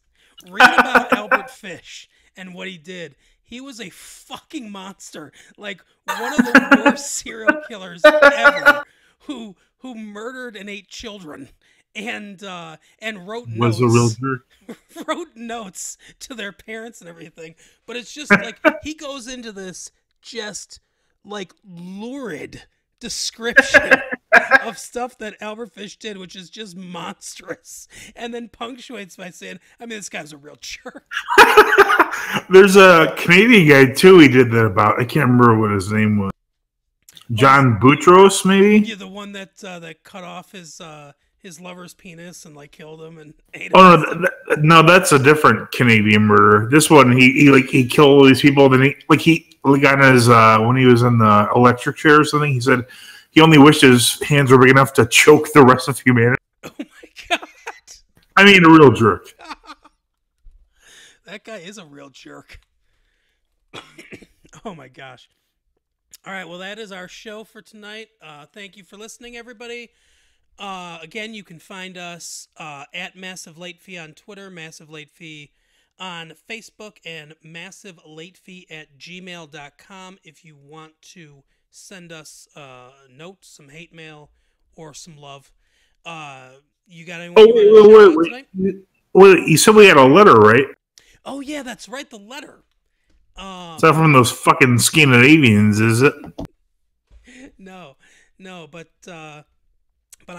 Speaker 4: read about Albert Fish and what he did. He was a fucking monster, like one of the worst serial killers ever, who murdered and ate children, and wrote notes.
Speaker 5: Was a real jerk.
Speaker 4: Wrote notes to their parents and everything. But it's just like he goes into this just like lurid description of stuff that Albert Fish did, which is just monstrous, and then punctuates by saying, I mean, this guy's a real jerk.
Speaker 5: There's a Canadian guy too he did that about. I can't remember what his name was. John Boutros, maybe?
Speaker 4: Yeah, the one that that cut off his lover's penis and like killed him and ate him.
Speaker 5: Oh no, that's a different Canadian murder. This one, he killed all these people. Then he got on his when he was in the electric chair or something. He said he only wished his hands were big enough to choke the rest of humanity.
Speaker 4: Oh my god!
Speaker 5: I mean, a real jerk.
Speaker 4: That guy is a real jerk. Oh my gosh. All right, well, that is our show for tonight. Thank you for listening, everybody. Again, you can find us at Massive Late Fee on Twitter, Massive Late Fee on Facebook, and massivelatefee@gmail.com if you want to send us notes, some hate mail, or some love. You got anyone you want to shout out tonight?
Speaker 5: Wait, you said we had a letter, right?
Speaker 4: Oh, yeah, that's right, the letter.
Speaker 5: It's not from those fucking Scandinavians, is it?
Speaker 4: No, but I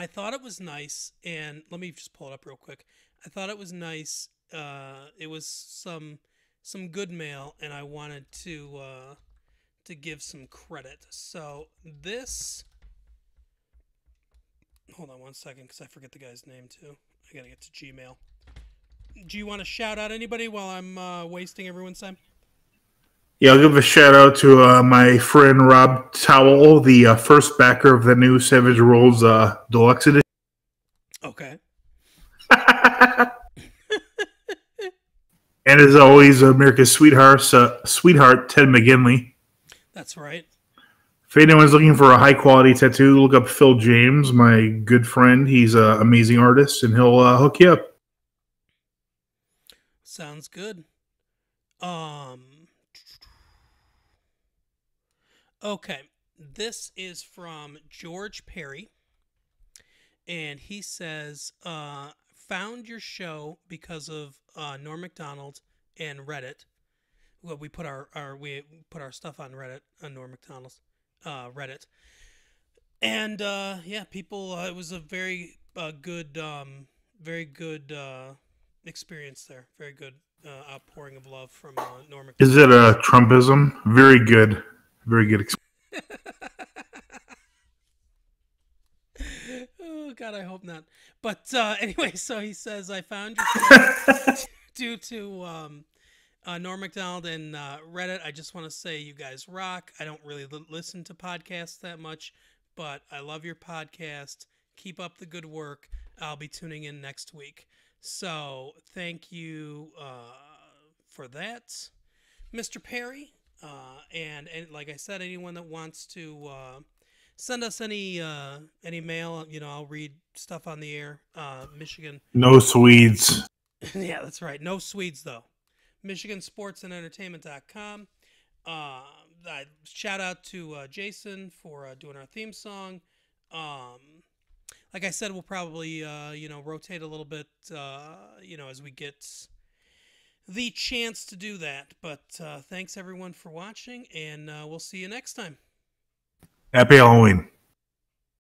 Speaker 4: thought it was nice, and let me just pull it up real quick. I thought it was nice. It was some good mail, and I wanted to give some credit. So this, hold on one second, because I forget the guy's name too. I gotta get to Gmail. Do you want to shout out anybody while I'm wasting everyone's time?
Speaker 5: Yeah, I'll give a shout out to my friend Rob Towell, the first backer of the new Savage Worlds Deluxe Edition.
Speaker 4: Okay.
Speaker 5: And as always, America's sweetheart, Ted McGinley.
Speaker 4: That's right.
Speaker 5: If anyone's looking for a high-quality tattoo, look up Phil James, my good friend. He's an amazing artist, and he'll hook you up.
Speaker 4: Sounds good. Okay, this is from George Perry, and he says, found your show because of Norm Macdonald and Reddit. Well, we put our stuff on Reddit, on Norm Macdonald's Reddit, and yeah, people. It was a very good experience there. Very good outpouring of love from Norm Macdonald.
Speaker 5: Is it a Trumpism? Very good. Very good experience.
Speaker 4: Oh God, I hope not. But anyway, so he says, I found your show due to Norm Macdonald and Reddit. I just want to say you guys rock. I don't really listen to podcasts that much, but I love your podcast. Keep up the good work. I'll be tuning in next week. So thank you for that, Mr. Perry. And like I said, anyone that wants to send us any mail, I'll read stuff on the air. Michigan.
Speaker 5: No Swedes.
Speaker 4: Yeah, that's right. No Swedes, though. MichiganSportsAndEntertainment.com. Shout out to Jason for doing our theme song. Like I said, we'll probably, rotate a little bit, as we get the chance to do that. But thanks, everyone, for watching, and we'll see you next time.
Speaker 5: Happy Halloween.